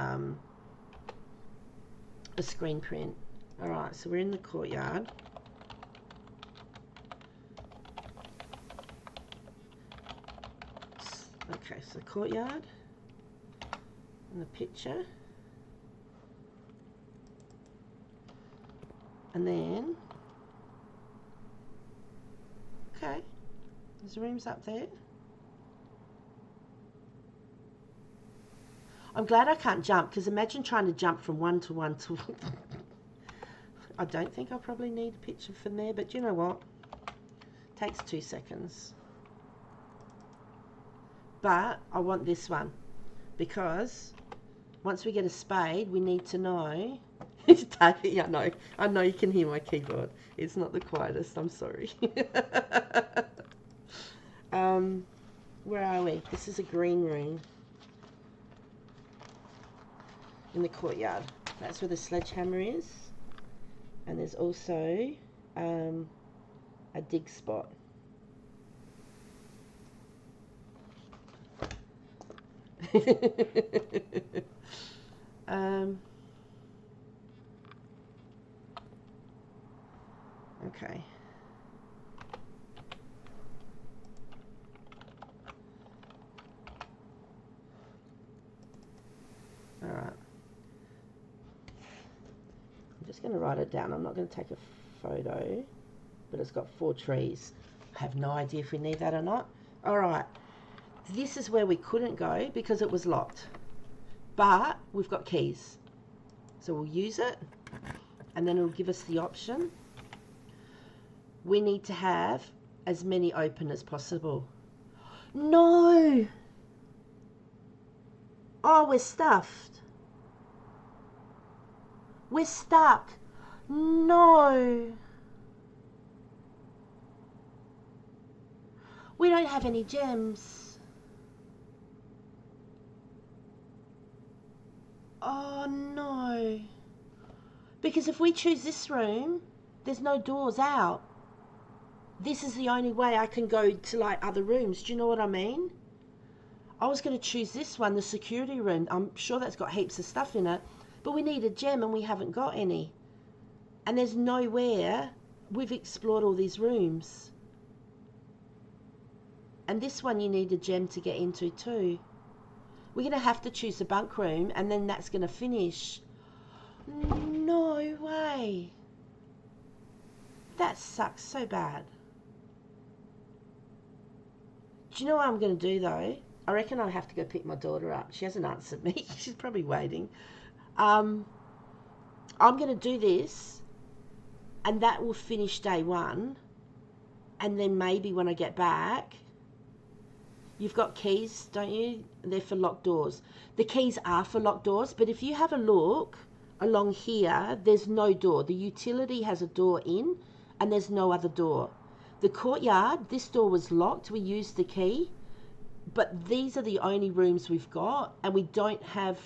a screen print. All right, so we're in the courtyard. Okay, so the courtyard and the picture. And then, okay, there's rooms up there. I'm glad I can't jump, because imagine trying to jump from one to one to one. I don't think I'll probably need a picture from there, but you know what? It takes 2 seconds. But I want this one, because once we get a spade, we need to know. Yeah, I know you can hear my keyboard. It's not the quietest, I'm sorry. Where are we? This is a green room in the courtyard. That's where the sledgehammer is. And there's also a dig spot. Okay. just going to write it down. I'm not going to take a photo, but it's got 4 trees. I have no idea if we need that or not. All right, this is where we couldn't go because it was locked, but we've got keys. So we'll use it, and then it'll give us the option. We need to have as many open as possible. No! Oh, we're stuffed. We're stuck. No. We don't have any gems. Oh no. Because if we choose this room, there's no doors out. This is the only way I can go to like other rooms. Do you know what I mean? I was going to choose this one, the security room. I'm sure that's got heaps of stuff in it. But we need a gem and we haven't got any. And there's nowhere. We've explored all these rooms. And this one you need a gem to get into too. We're going to have to choose the bunk room and then that's going to finish. No way. That sucks so bad. Do you know what I'm going to do though? I reckon I'll have to go pick my daughter up. She hasn't answered me. She's probably waiting. I'm going to do this and that will finish day 1. And then maybe when I get back, you've got keys, don't you? They're for locked doors. The keys are for locked doors, but if you have a look along here, there's no door. The utility has a door in and there's no other door. The courtyard, this door was locked. We used the key, but these are the only rooms we've got, and we don't have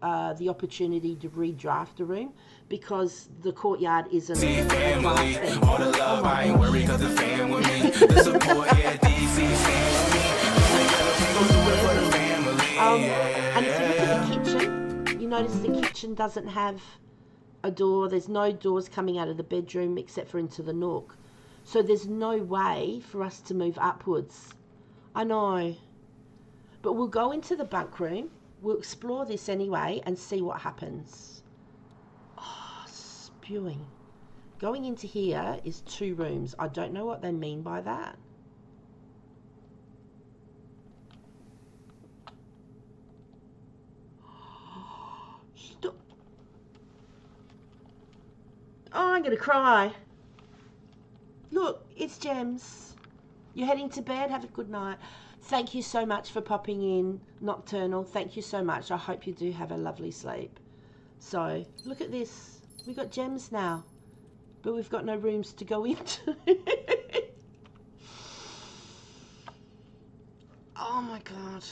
the opportunity to redraft a room because the courtyard isn't. See family, all the love, I ain't worried cause the fam with me. The support, yeah, DC stand with me. We gon' do it for the family, And if you look at the kitchen, you notice the kitchen doesn't have a door. There's no doors coming out of the bedroom except for into the nook. So there's no way for us to move upwards. I know. But we'll go into the bunk room. We'll explore this anyway and see what happens. Oh, spewing. Going into here is 2 rooms. I don't know what they mean by that. Stop. Oh, I'm going to cry. Look, it's Gems. You're heading to bed? Have a good night. Thank you so much for popping in, Nocturnal. Thank you so much. I hope you do have a lovely sleep. So, look at this. We've got Gems now, but we've got no rooms to go into. Oh my God.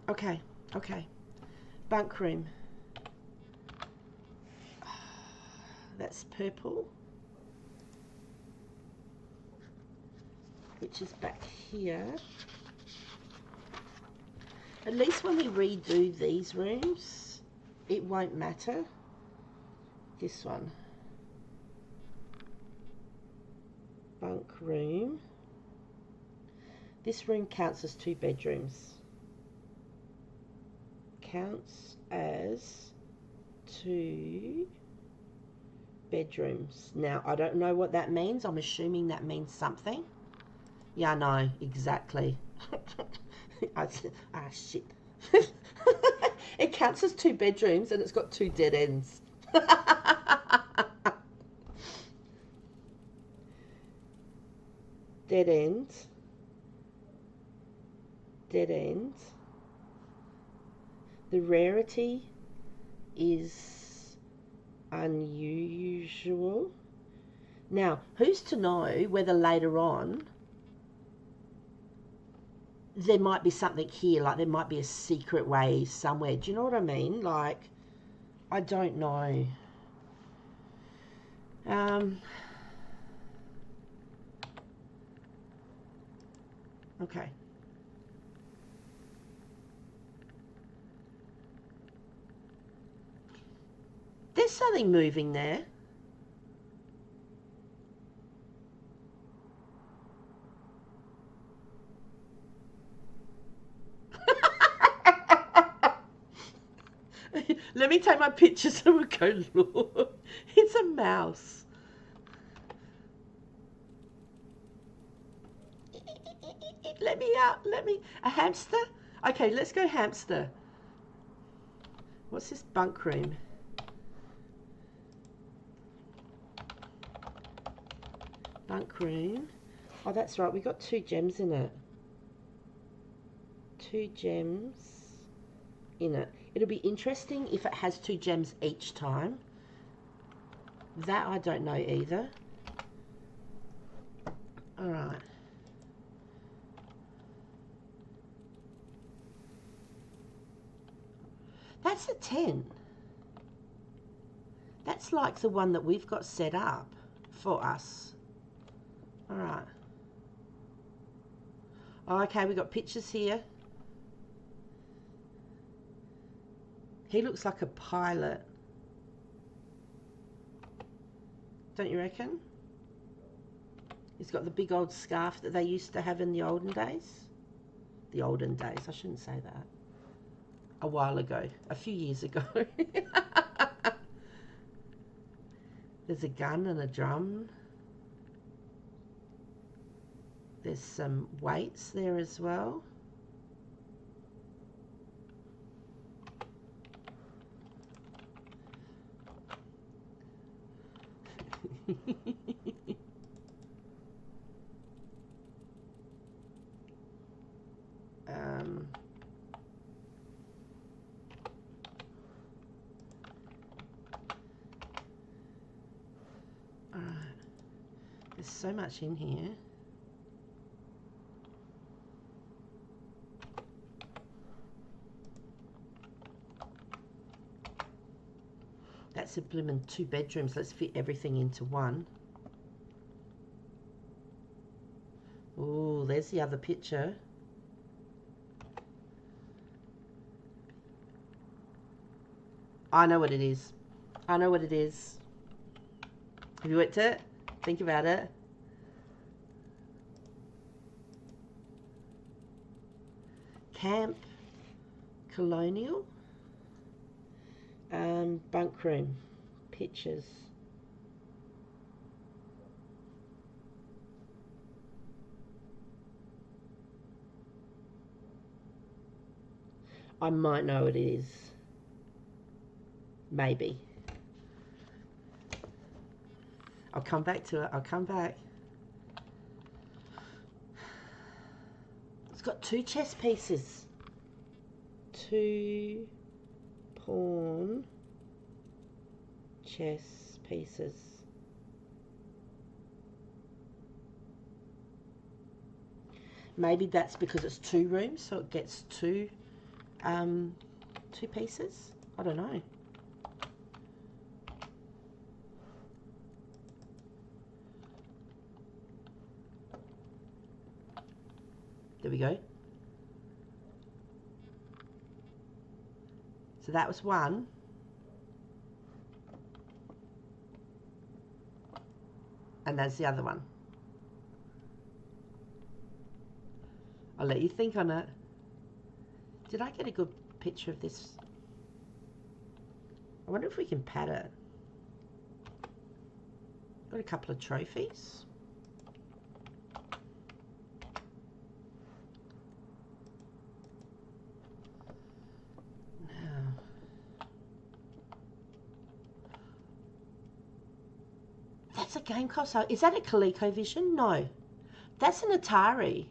Okay. Bunk room. That's purple, which is back here. At least when we redo these rooms, it won't matter. This one. Bunk room. This room counts as 2 bedrooms. Counts as 2 bedrooms. Now, I don't know what that means. I'm assuming that means something. Yeah, I know, exactly. Shit. It counts as 2 bedrooms and it's got 2 dead ends. Dead end. Dead end. The rarity is unusual. Now, who's to know whether later on there might be something here, like there might be a secret way somewhere. Do you know what I mean? Like, I don't know. Okay. There's something moving there. Let me take my pictures and we'll go look. It's a mouse. Let me out. Let me. A hamster? Okay, let's go hamster. What's this bunk room? Bunk room. Oh, that's right. We got 2 gems in it. 2 gems in it. It'll be interesting if it has 2 gems each time. That I don't know either. Alright. That's a 10. That's like the one that we've got set up for us. Alright. Oh, okay, we got pictures here. He looks like a pilot. Don't you reckon? He's got the big old scarf that they used to have in the olden days. The olden days, I shouldn't say that. A while ago, a few years ago. There's a gun and a drum. There's some weights there as well. Alright. There's so much in here. That's a blooming 2 bedrooms. Let's fit everything into one. Oh, there's the other picture. I know what it is. I know what it is. Have you worked it? Think about it. Camp Colonial. Bunk room. Pictures. I might know what it is. Maybe. I'll come back to it. I'll come back. It's got 2 chess pieces. 2 pawn chess pieces. Maybe that's because it's 2 rooms, so it gets 2 pieces. I don't know. There we go. So that was 1. And that's the other one. I'll let you think on it. Did I get a good picture of this? I wonder if we can pat it. Got a couple of trophies. That's a game console. Is that a ColecoVision? No. That's an Atari.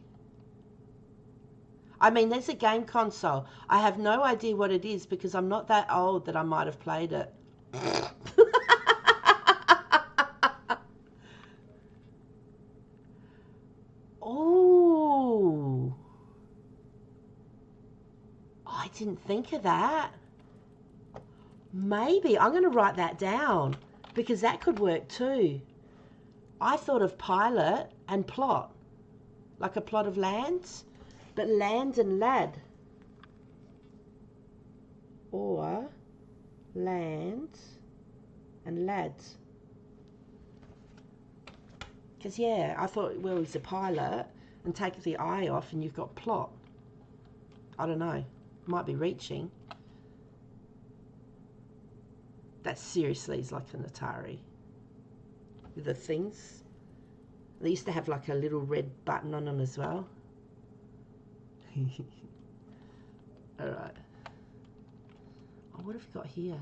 I mean, there's a game console. I have no idea what it is because I'm not that old that I might have played it. Oh. I didn't think of that. Maybe. I'm going to write that down because that could work too. I thought of pilot and plot. Like a plot of lands. But land and lad. Or land and lads. Because, yeah, I thought, well, he's a pilot and take the I off and you've got plot. I don't know. Might be reaching. That seriously is like an Atari. The things. They used to have like a little red button on them as well. Alright. Oh, what have we got here?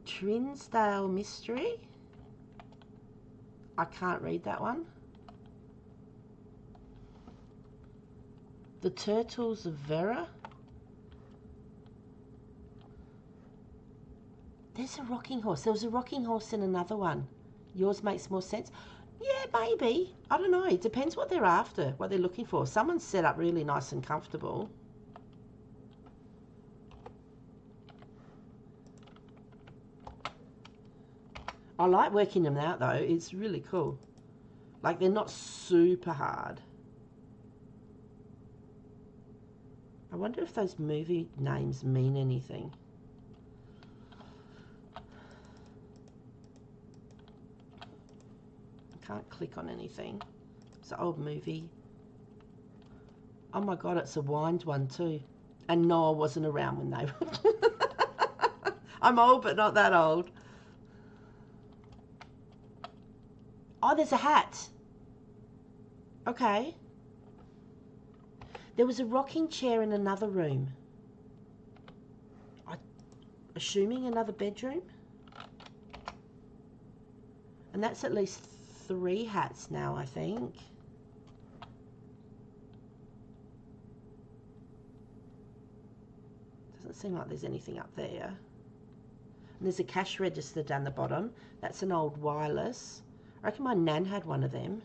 Trinsdale Mystery? I can't read that one. The Turtles of Vera? There's a rocking horse. There was a rocking horse in another one. Yours makes more sense. Yeah, maybe. I don't know. It depends what they're after, what they're looking for. Someone's set up really nice and comfortable. I like working them out though. It's really cool. Like they're not super hard. I wonder if those movie names mean anything. I can't click on anything. It's an old movie. Oh my God, it's a wind one too. And Noah wasn't around when they were. I'm old, but not that old. Oh, there's a hat. Okay. There was a rocking chair in another room. Assuming another bedroom. And that's at least 3 hats now, I think. Doesn't seem like there's anything up there. And there's a cash register down the bottom. That's an old wireless. I reckon my nan had one of them.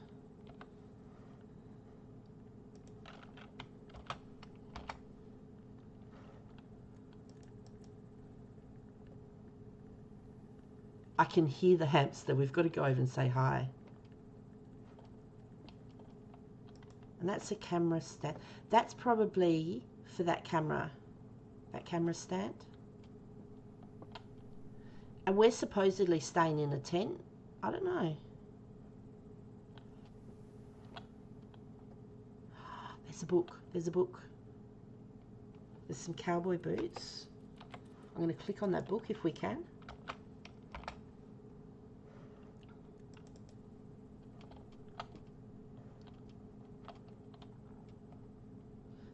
I can hear the hamster. We've got to go over and say hi. And that's a camera stand. That's probably for that camera stand. And we're supposedly staying in a tent. I don't know. There's a book. There's a book. There's some cowboy boots. I'm going to click on that book if we can.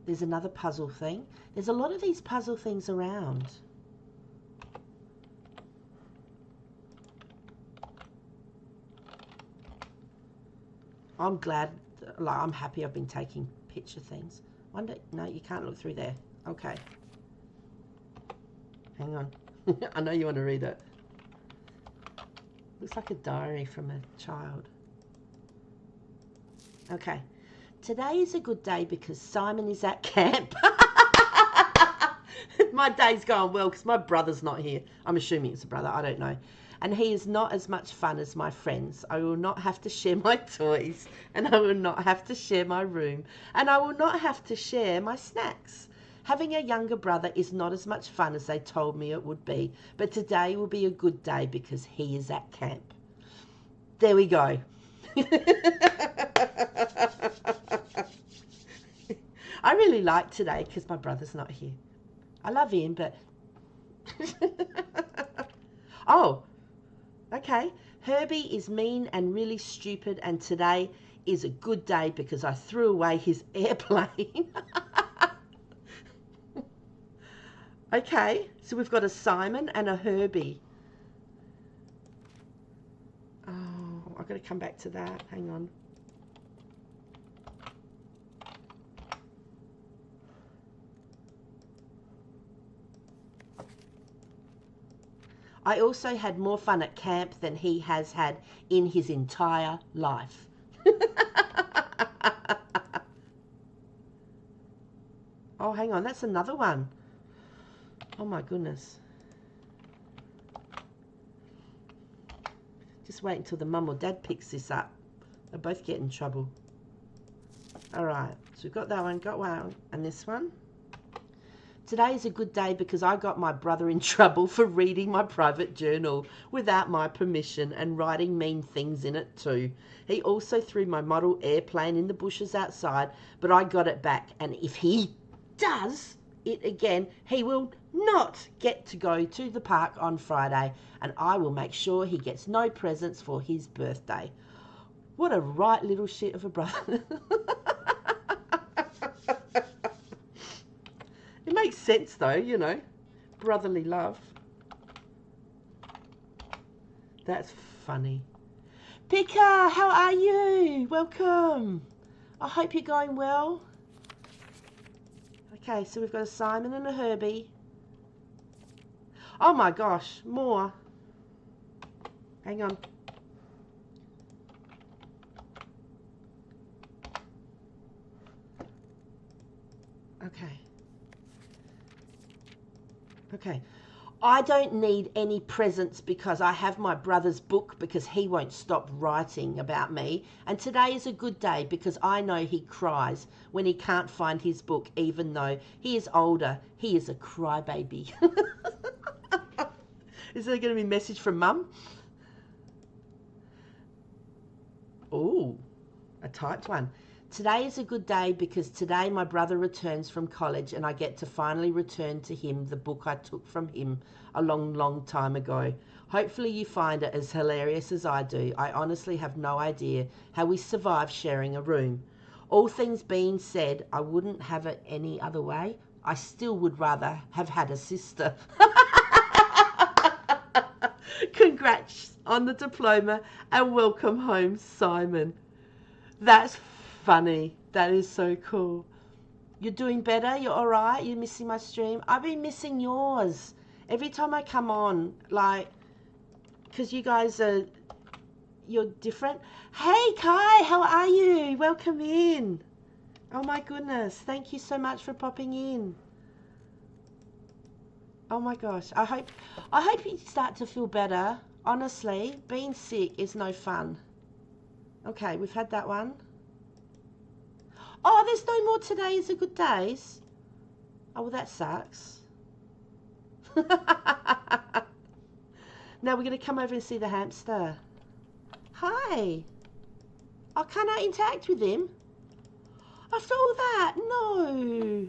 There's another puzzle thing. There's a lot of these puzzle things around. I'm glad, like, I'm happy I've been taking picture things. Wonder, no, you can't look through there. Okay. Hang on. I know you want to read it. Looks like a diary from a child. Okay. Today is a good day because Simon is at camp. My day's going well because my brother's not here. I'm assuming it's a brother. I don't know. And he is not as much fun as my friends. I will not have to share my toys, and I will not have to share my room, and I will not have to share my snacks. Having a younger brother is not as much fun as they told me it would be, but today will be a good day because he is at camp. There we go. I really like today because my brother's not here. I love him, but... Oh, okay. Herbie is mean and really stupid, and today is a good day because I threw away his airplane. Okay, so we've got a Simon and a Herbie. Oh, I've got to come back to that. Hang on. I also had more fun at camp than he has had in his entire life. Oh, hang on, that's another one. Oh my goodness. Just wait until the mum or dad picks this up. They'll both get in trouble. Alright, so we've got that one, got one, and this one. Today is a good day because I got my brother in trouble for reading my private journal without my permission and writing mean things in it too. He also threw my model airplane in the bushes outside, but I got it back, and if he does it again, he will not get to go to the park on Friday, and I will make sure he gets no presents for his birthday. What a right little shit of a brother. It makes sense though, you know, brotherly love. That's funny. Pika, how are you? Welcome. I hope you're going well. Okay, so we've got a Simon and a Herbie. Oh my gosh, more. Hang on. Okay. Okay. I don't need any presents because I have my brother's book because he won't stop writing about me. And today is a good day because I know he cries when he can't find his book, even though he is older. He is a crybaby. Is there going to be a message from Mum? Oh, a typed one. Today is a good day because today my brother returns from college and I get to finally return to him the book I took from him a long, long time ago. Hopefully you find it as hilarious as I do. I honestly have no idea how we survive sharing a room. All things being said, I wouldn't have it any other way. I still would rather have had a sister. Congrats on the diploma and welcome home, Simon. That's funny. That is so cool. You're doing better? You're all right? You're missing my stream? I've been missing yours. Every time I come on, like, because you guys are, you're different. Hey, Kai, how are you? Welcome in. Oh, my goodness. Thank you so much for popping in. Oh, my gosh. I hope you start to feel better. Honestly, being sick is no fun. Okay, we've had that one. Oh, there's no more today is a good days. Oh, well, that sucks. Now we're going to come over and see the hamster. Hi. Oh, can I interact with him? After all that, no.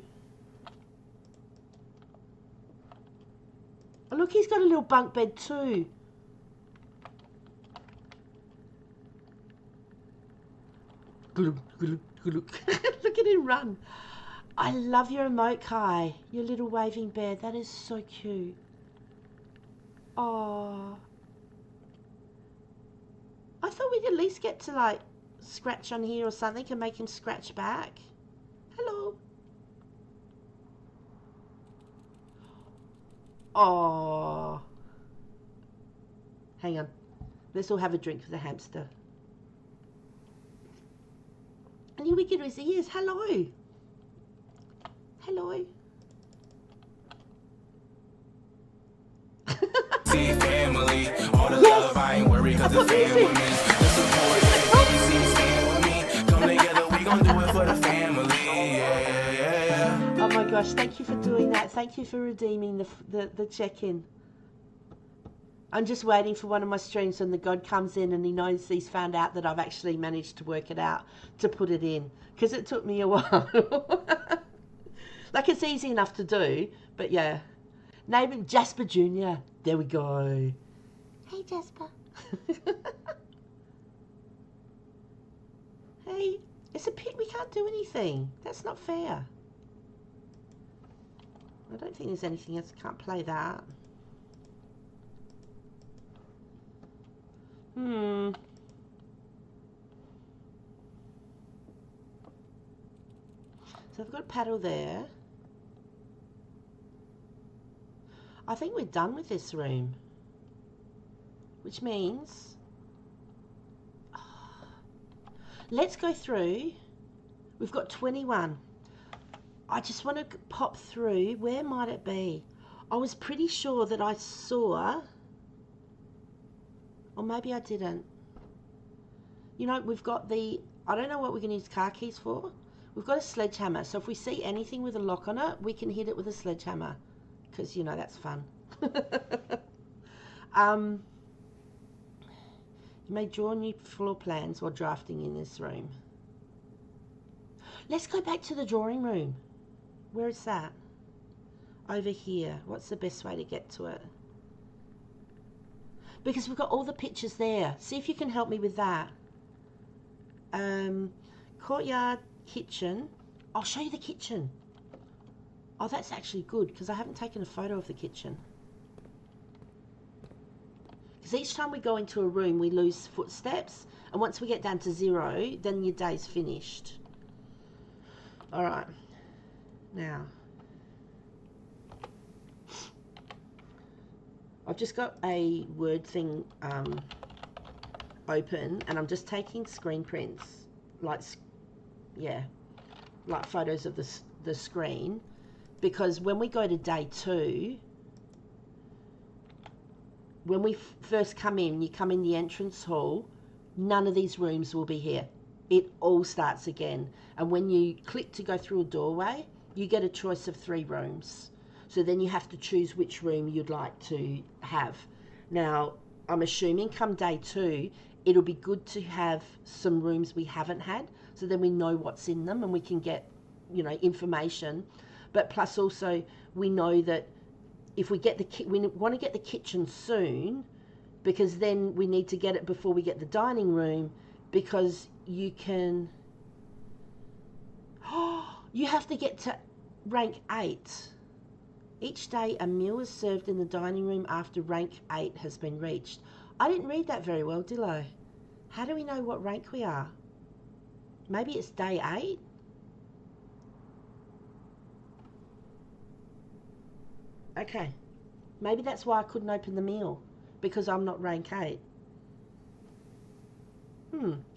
Oh, look, he's got a little bunk bed too. Look at him run. I love your emote, Kai. Your little waving bear. That is so cute. Oh. I thought we'd at least get to, like, scratch on here or something and make him scratch back. Hello. Oh. Hang on. Let's all have a drink for the hamster. And here we get his ears. Hello. Hello. See family, all the love, I ain't worried cause the family. The support, see, stand with me. Come together, we gon' do it for the family. Yeah. Oh my gosh, thank you for doing that. Thank you for redeeming the check-in. I'm just waiting for one of my streams when the God comes in and he knows he's found out that I've actually managed to work it out to put it in. Because it took me a while. Like, it's easy enough to do, but yeah. Name him Jasper Jr. There we go. Hey, Jasper. Hey, it's a pit. We can't do anything. That's not fair. I don't think there's anything else. I can't play that. So I've got a paddle there. I think we're done with this room. Which means... let's go through. We've got 21. I just want to pop through. Where might it be? I was pretty sure that I saw... or maybe I didn't. You know, we've got the... I don't know what we're going to use car keys for. We've got a sledgehammer. So if we see anything with a lock on it, we can hit it with a sledgehammer. Because, you know, that's fun. You may draw new floor plans while drafting in this room. Let's go back to the drawing room. Where is that? Over here. What's the best way to get to it? Because we've got all the pictures there. See if you can help me with that. Courtyard, kitchen. I'll show you the kitchen. Oh, that's actually good because I haven't taken a photo of the kitchen. Because each time we go into a room, we lose footsteps. And once we get down to 0, then your day's finished. All right. Now, I've just got a Word thing open, and I'm just taking screen prints, like photos of the screen, because when we go to day 2, when we first come in, you come in the entrance hall, none of these rooms will be here. It all starts again. And when you click to go through a doorway, you get a choice of 3 rooms. So then you have to choose which room you'd like to have. Now, I'm assuming come day 2, it'll be good to have some rooms we haven't had, so then we know what's in them and we can get, information. But plus also, we know that if we get we want to get the kitchen soon, because then we need to get it before we get the dining room, because you can, you have to get to rank 8. Each day a meal is served in the dining room after rank 8 has been reached. I didn't read that very well, did I? How do we know what rank we are? Maybe it's day 8? Okay. Maybe that's why I couldn't open the meal, because I'm not rank 8.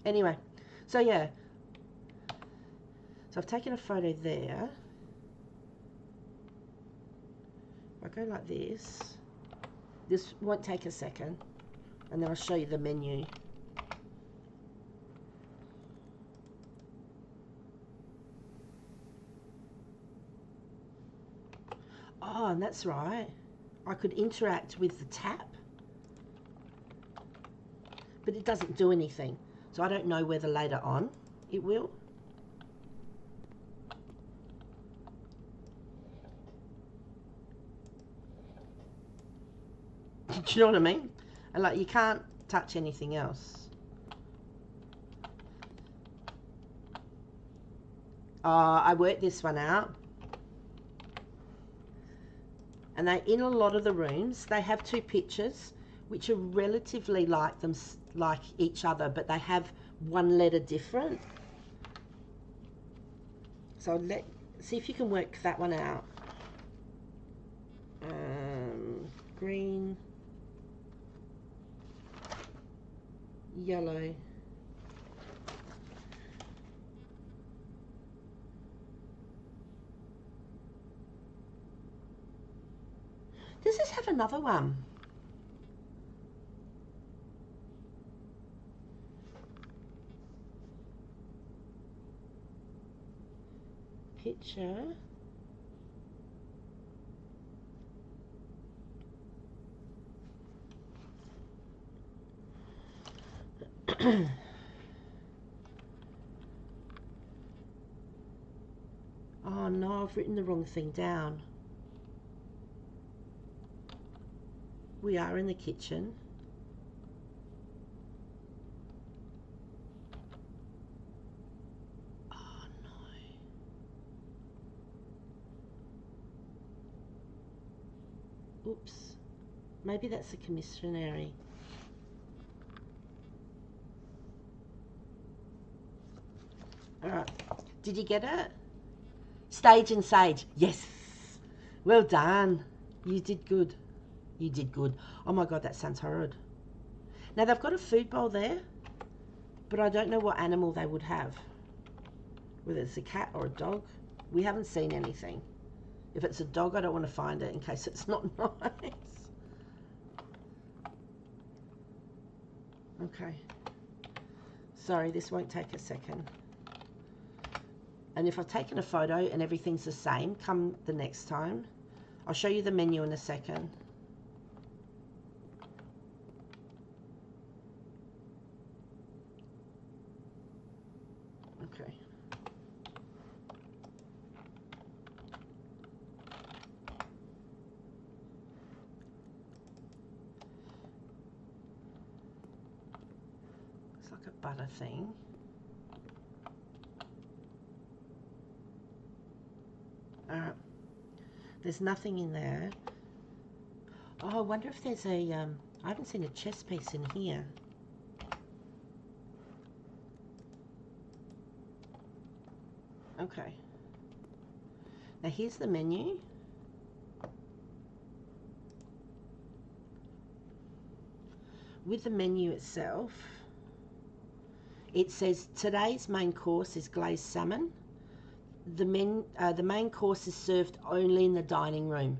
Anyway, so yeah. So I've taken a photo there. If I go like this won't take a second, and then I'll show you the menu. Oh, and that's right. I could interact with the tap, but it doesn't do anything. So I don't know whether later on it will. Do you know what I mean? And like, you can't touch anything else. I worked this one out. And they, in a lot of the rooms, they have 2 pictures which are relatively like each other, but they have 1 letter different. So see if you can work that one out. Green, yellow. Does this have another one? Picture. Oh no, I've written the wrong thing down. We are in the kitchen. Oh no. Oops. Maybe that's a commissary. Alright. Did you get it? Stage and Sage. Yes. Well done. You did good. You did good. Oh my God, that sounds horrid. Now they've got a food bowl there, but I don't know what animal they would have. Whether it's a cat or a dog. We haven't seen anything. If it's a dog, I don't want to find it in case it's not nice. Okay. Sorry, this won't take a second. And if I've taken a photo and everything's the same, come the next time. I'll show you the menu in a second. Okay. like a butter thing. Alright. There's nothing in there. Oh, I wonder if there's a, I haven't seen a chess piece in here. Okay. Now here's the menu. With the menu itself, it says today's main course is glazed salmon. The main course is served only in the dining room.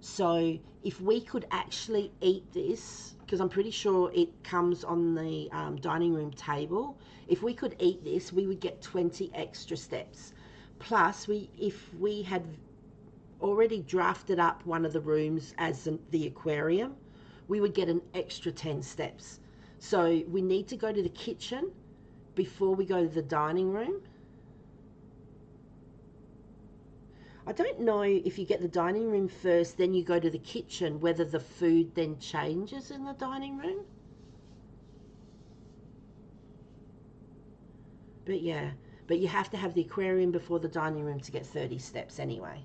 So if we could actually eat this, because I'm pretty sure it comes on the dining room table, if we could eat this, we would get 20 extra steps. Plus, if we had already drafted up one of the rooms as the aquarium, we would get an extra 10 steps. So we need to go to the kitchen before we go to the dining room. I don't know if you get the dining room first, then you go to the kitchen, whether the food then changes in the dining room. But yeah, but you have to have the aquarium before the dining room to get 30 steps anyway.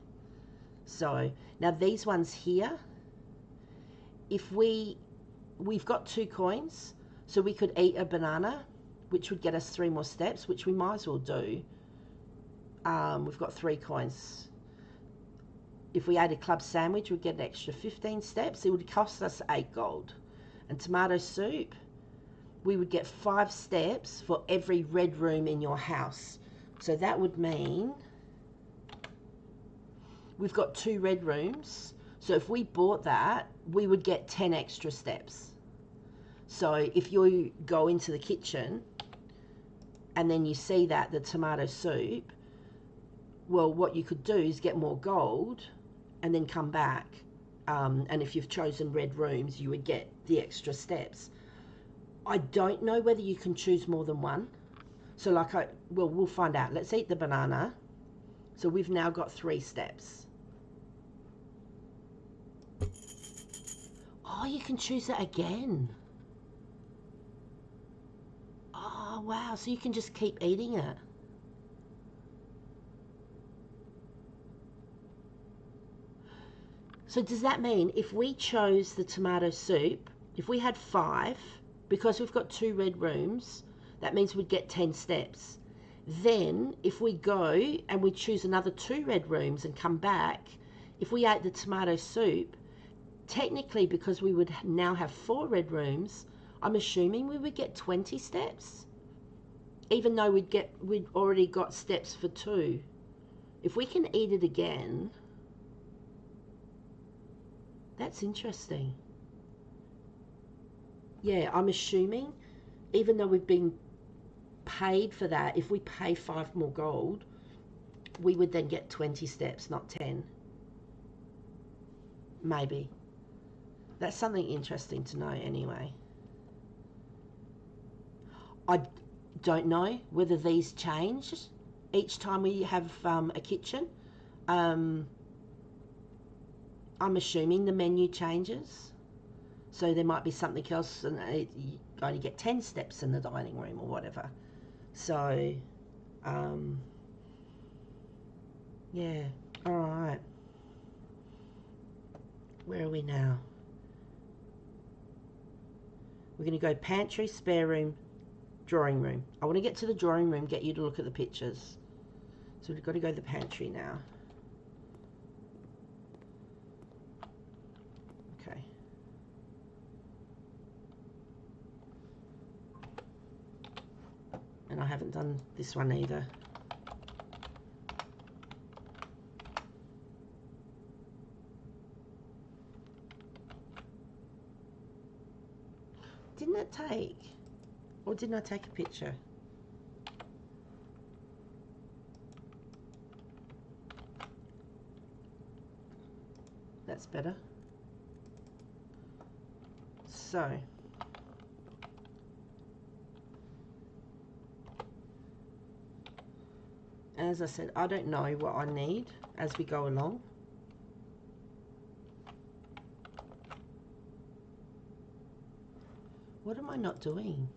So now these ones here, if we've got 2 coins, so we could eat a banana, which would get us 3 more steps, which we might as well do. We've got 3 coins. If we ate a club sandwich, we'd get an extra 15 steps. It would cost us 8 gold. And tomato soup, we would get 5 steps for every red room in your house. So that would mean we've got 2 red rooms. So if we bought that, we would get 10 extra steps. So if you go into the kitchen and then you see that, the tomato soup, well, what you could do is get more gold and then come back. And if you've chosen red rooms, you would get the extra steps. I don't know whether you can choose more than one. So like we'll find out. Let's eat the banana. So we've now got 3 steps. Oh, you can choose it again. Oh, wow. So you can just keep eating it. So does that mean if we chose the tomato soup, if we had 5, because we've got 2 red rooms, that means we'd get 10 steps. Then if we go and we choose another 2 red rooms and come back, if we ate the tomato soup, technically because we would now have 4 red rooms, I'm assuming we would get 20 steps, even though we'd already got steps for 2. If we can eat it again, that's interesting. Yeah, I'm assuming even though we've been paid for that, if we pay 5 more gold, we would then get 20 steps, not 10. Maybe. That's something interesting to know anyway. I don't know whether these change each time we have a kitchen. I'm assuming the menu changes, so there might be something else, and you only get 10 steps in the dining room or whatever. So, yeah, all right. Where are we now? We're going to go pantry, spare room, drawing room. I want to get to the drawing room, get you to look at the pictures. So we've got to go to the pantry now. Okay. And I haven't done this one either. Didn't it take, or didn't I take a picture? That's better. So, as I said, I don't know what I need as we go along. What am I not doing?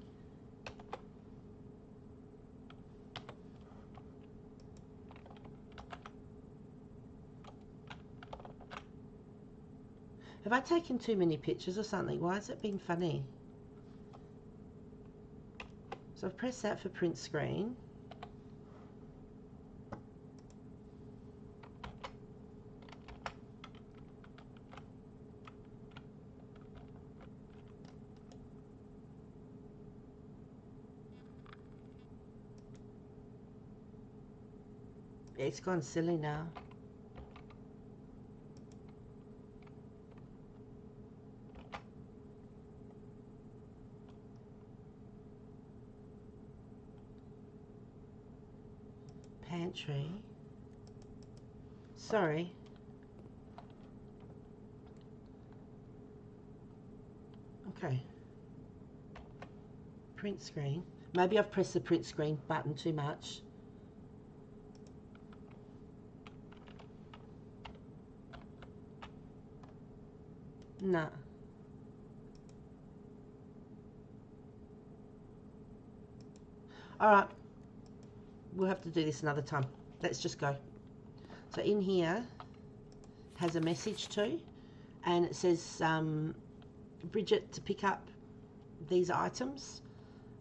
Have I taken too many pictures or something? Why has it been funny? So I've pressed that for print screen. It's gone silly now. Pantry. Sorry. Okay. Print screen. Maybe I've pressed the print screen button too much. No. All right. We'll have to do this another time. Let's just go. So in here has a message too, and it says Bridget to pick up these items.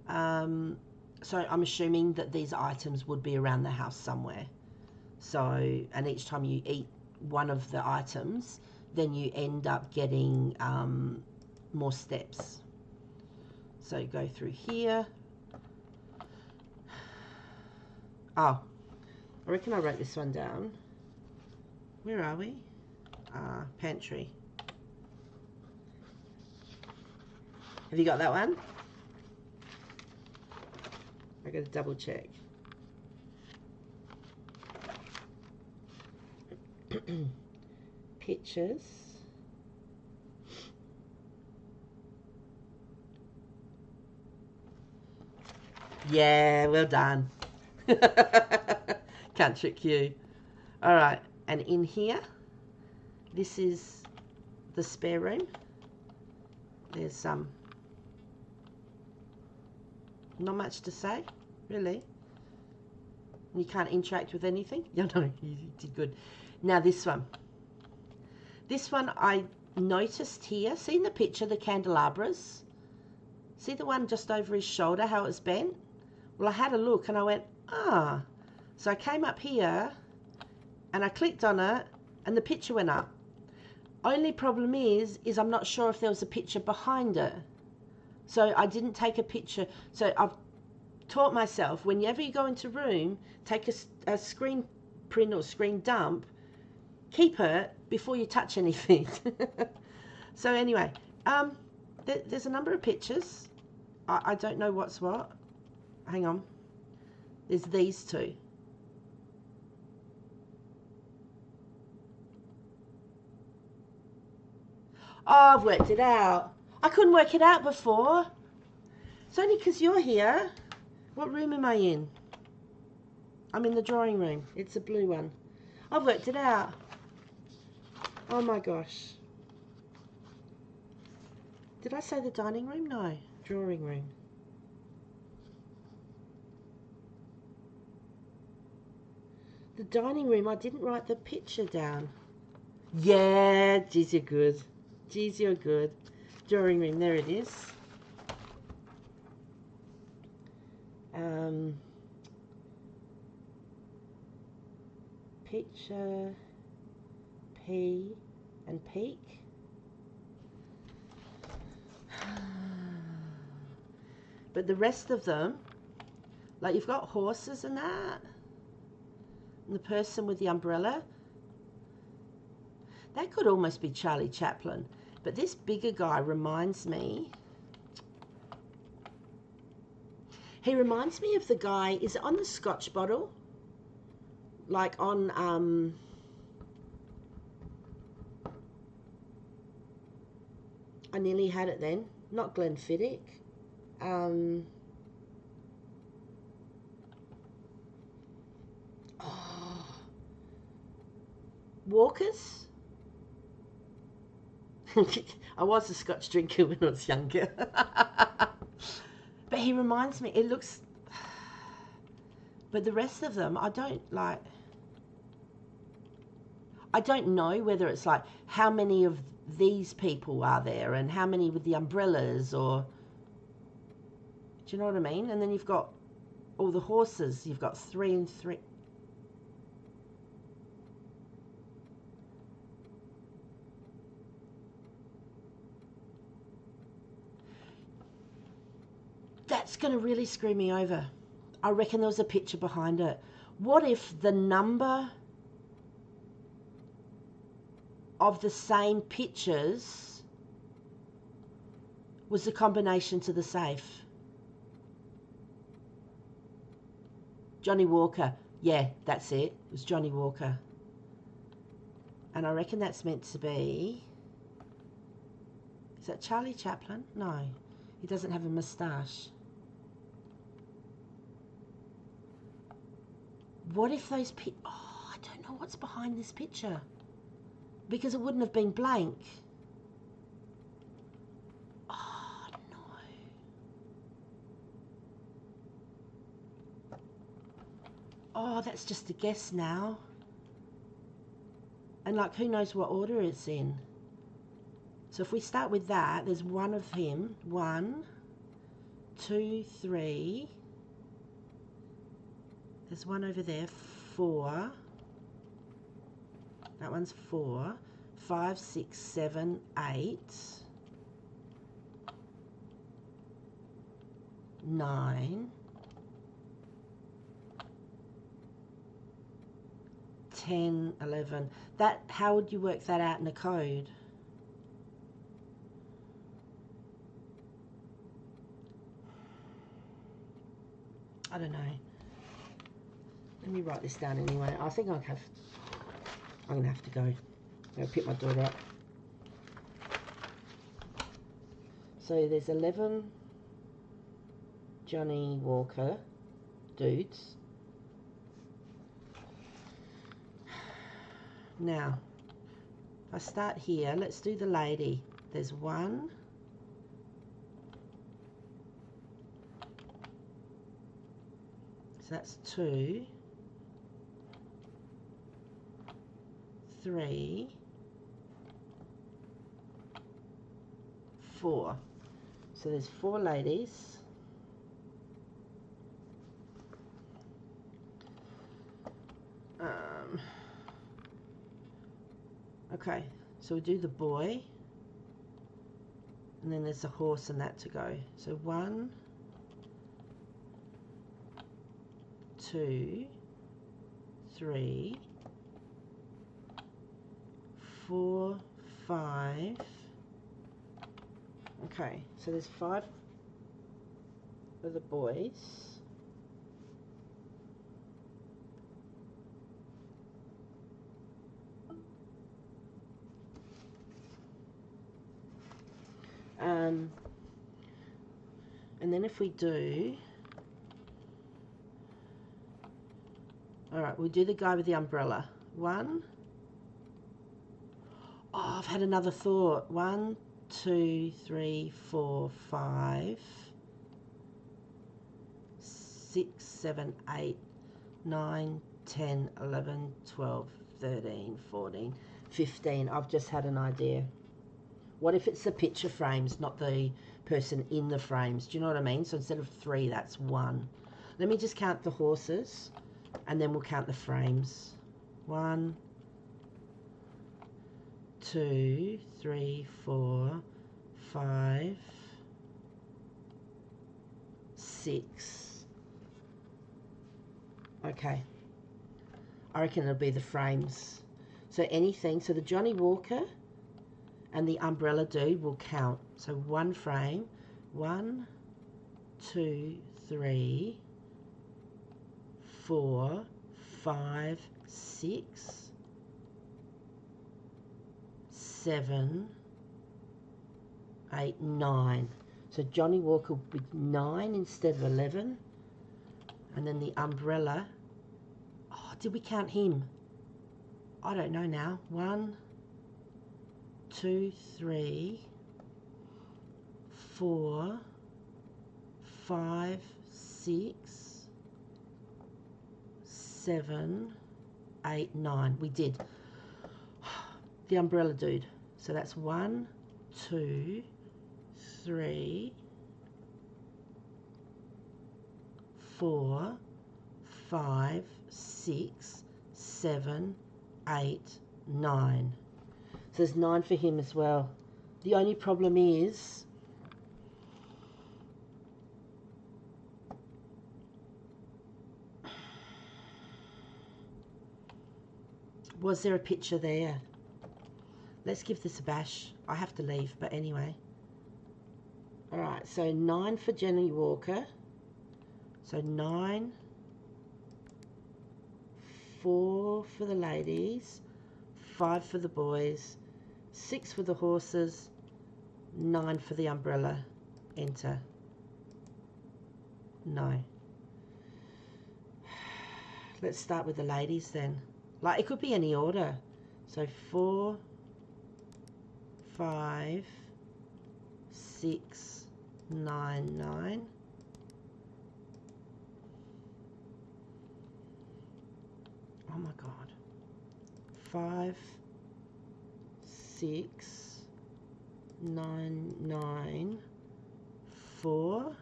So I'm assuming that these items would be around the house somewhere. So, and each time you eat one of the items, then you end up getting more steps. So go through here. Oh, I reckon I wrote this one down. Where are we? Pantry. Have you got that one? I got to double check. Pictures. Yeah, well done. Can't trick you. All right, and in here, this is the spare room. There's not much to say, really. You can't interact with anything. Yeah, no, you did good. Now this one. This one I noticed here. See in the picture the candelabras? See the one just over his shoulder, how it's bent? Well, I had a look and I went, ah. So I came up here and I clicked on it and the picture went up. Only problem is I'm not sure if there was a picture behind it. So I didn't take a picture. So I've taught myself, whenever you go into a room, take a screen print or screen dump, keep it before you touch anything. So anyway, there's a number of pictures. I don't know what's what. Hang on. There's these two. Oh, I've worked it out. I couldn't work it out before. It's only because you're here. What room am I in? I'm in the drawing room. It's a blue one. I've worked it out. Oh my gosh. Did I say the dining room? No. Drawing room. The dining room, I didn't write the picture down. Yeah, geez, you're good. Geez, you're good. Drawing room, there it is. Picture, P and peak. But the rest of them, like you've got horses and that, and the person with the umbrella, that could almost be Charlie Chaplin. But this bigger guy reminds me, he reminds me of the guy, is it on the Scotch bottle? Like on, I nearly had it then, not Glenfiddich. Walker's? I was a Scotch drinker when I was younger. But he reminds me, it looks... But the rest of them, I don't like... I don't know whether it's like how many of these people are there and how many with the umbrellas, or do you know what I mean? And then you've got all the horses. You've got 3 and 3. That's going to really screw me over. I reckon there was a picture behind it. What if the number of the same pictures was the combination to the safe? Johnny Walker. Yeah, that's it. It was Johnny Walker. And I reckon that's meant to be... Is that Charlie Chaplin? No. He doesn't have a moustache. What if those oh, I don't know what's behind this picture. Because it wouldn't have been blank. Oh, no. Oh, that's just a guess now. And like, who knows what order it's in. So if we start with that, there's one of him. 1, 2, 3. There's one over there. 4. That one's 4. 5, 6, 7, 8. 9. 10, 11. That, how would you work that out in a code? I don't know. Let me write this down anyway. I think I'm going to have to go. I'm going to pick my daughter up. So there's 11 Johnny Walker dudes. Now, if I start here, let's do the lady. There's 1. So that's 2, 3, 4. So there's 4 ladies. Okay, so we do the boy, and then there's a horse and that to go. So 1, 2, 3, 4, 5. Okay, so there's 5 for the boys. And then if we do, all right, we'll do the guy with the umbrella. 1. Oh, I've had another thought. 1, 2, 3, 4, 5, 6, 7, 8, 9, 10, 11, 12, 13, 14, 15. I've just had an idea. What if it's the picture frames, not the person in the frames? Do you know what I mean? So instead of 3, that's 1. Let me just count the horses, and then we'll count the frames. 1, 2, 3, 4, 5, 6. Okay. I reckon it'll be the frames. So anything, so the Johnny Walker and the umbrella dude will count. So 1 frame. 1, 2, 3, 4, 5, 6, 7, 8, 9. So Johnny Walker will be 9 instead of 11. And then the umbrella. Oh, did we count him? I don't know now. 1, 2, 3, 4, 5, 6, 7, 8, 9. We did. The umbrella dude. So that's 1, 2, 3, 4, 5, 6, 7, 8, 9. So there's 9 for him as well. The only problem is was there a picture there? Let's give this a bash. I have to leave, but anyway. Alright, so 9 for Jenny Walker. So 9, 4 for the ladies, 5 for the boys, 6 for the horses, 9 for the umbrella. Enter. No. Let's start with the ladies then. Like, it could be any order. So 4, 5, 6, 9, 9. Oh my God. 5, 6, 9, 9, 4.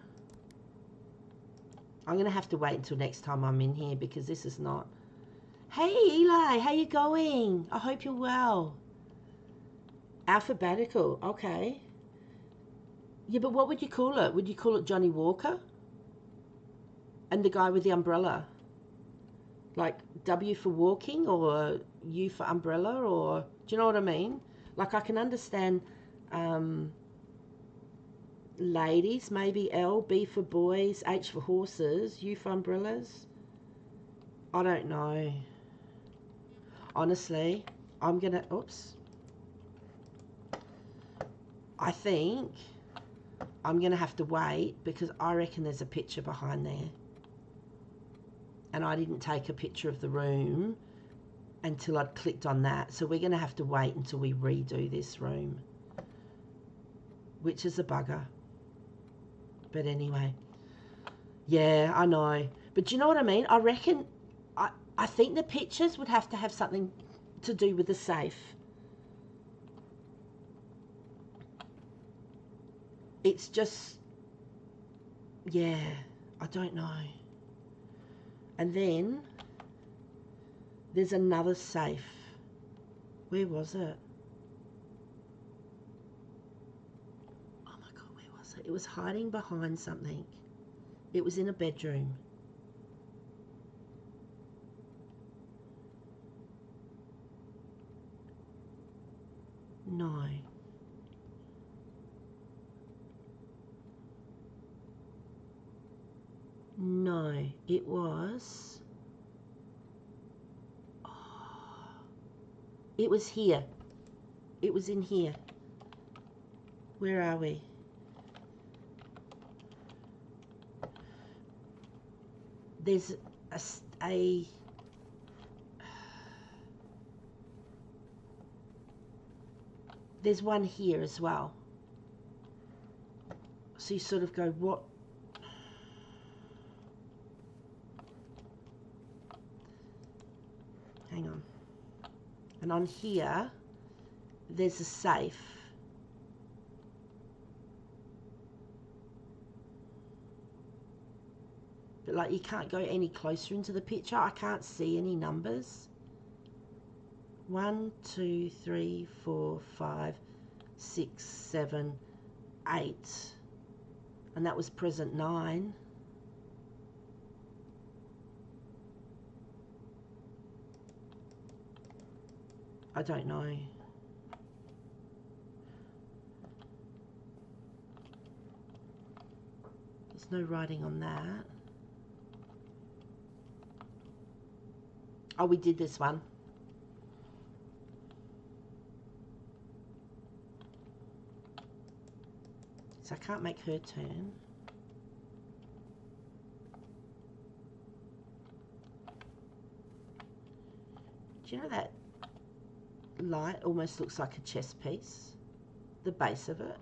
I'm going to have to wait until next time I'm in here because this is not... Hey Eli, how you going? I hope you're well. Alphabetical, okay. Yeah, but what would you call it? Would you call it Johnny Walker? And the guy with the umbrella? Like W for walking or U for umbrella, or do you know what I mean? Like, I can understand ladies, maybe L, B for boys, H for horses, U for umbrellas. I don't know. Honestly, I'm gonna, oops. I think I'm gonna have to wait because I reckon there's a picture behind there. And I didn't take a picture of the room until I'd clicked on that. So we're going to have to wait until we redo this room, which is a bugger. But anyway, yeah, I know. But do you know what I mean? I reckon, I think the pictures would have to have something to do with the safe. It's just, yeah, I don't know. And then there's another safe. Where was it? Oh my God, where was it? It was hiding behind something. It was in a bedroom. No. No, it was... It was here. It was in here. Where are we? There's a there's one here as well. So you sort of go, what? Hang on. And on here, there's a safe. But like, you can't go any closer into the picture. I can't see any numbers. 1, 2, 3, 4, 5, 6, 7, 8. And that was present 9. I don't know. There's no writing on that. Oh, we did this one. So I can't make her turn. Do you know that light almost looks like a chess piece? The base of it.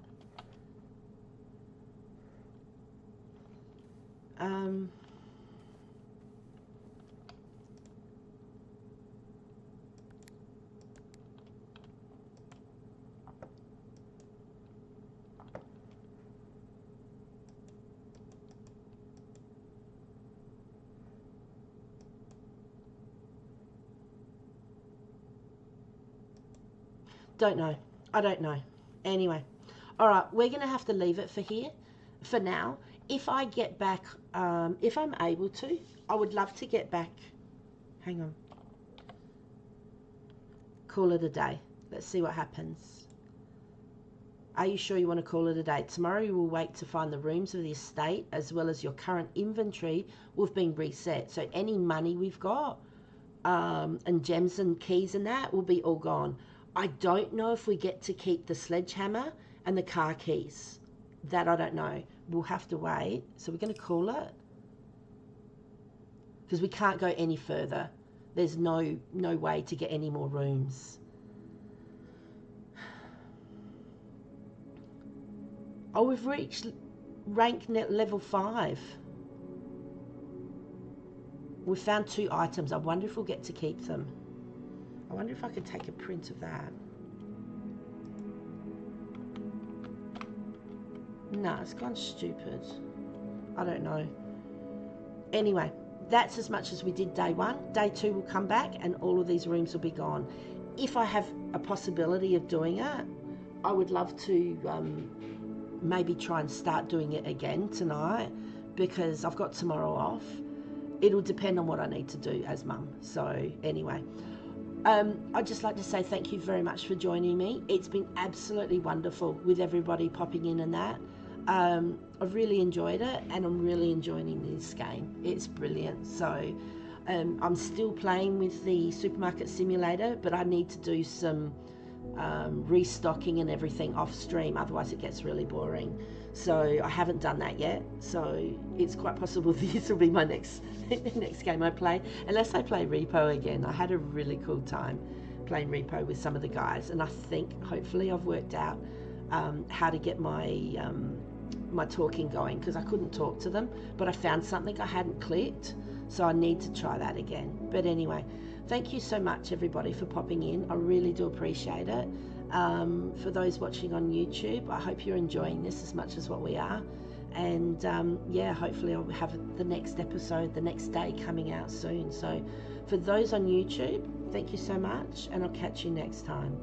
Don't know. I don't know. Anyway, all right, we're going to have to leave it for now. If I get back, if I'm able to, I would love to get back. Hang on. Call it a day. Let's see what happens. Are you sure you want to call it a day? Tomorrow you will wait to find the rooms of the estate as well as your current inventory will have been reset. So any money we've got and gems and keys and that will be all gone. I don't know if we get to keep the sledgehammer and the car keys. That I don't know. We'll have to wait. So we're going to call it because we can't go any further. There's no way to get any more rooms. Oh, we've reached rank level 5. We found 2 items. I wonder if we'll get to keep them. I wonder if I could take a print of that. No, it's gone stupid. I don't know. Anyway, that's as much as we did day 1. Day 2 will come back and all of these rooms will be gone. If I have a possibility of doing it, I would love to maybe try and start doing it again tonight because I've got tomorrow off. It'll depend on what I need to do as mum. So anyway, I'd just like to say thank you very much for joining me. It's been absolutely wonderful with everybody popping in and that. I've really enjoyed it and I'm really enjoying this game. It's brilliant. So I'm still playing with the supermarket simulator, but I need to do some restocking and everything off stream, otherwise it gets really boring. So I haven't done that yet, so it's quite possible this will be my next game I play, unless I play Repo again. I had a really cool time playing Repo with some of the guys, and I think hopefully I've worked out how to get my my talking going, because I couldn't talk to them, but I found something I hadn't clicked, so I need to try that again. But anyway, thank you so much everybody for popping in. I really do appreciate it. For those watching on YouTube, I hope you're enjoying this as much as what we are. And yeah, hopefully I'll have the next episode the next day coming out soon. So for those on YouTube, thank you so much, and I'll catch you next time.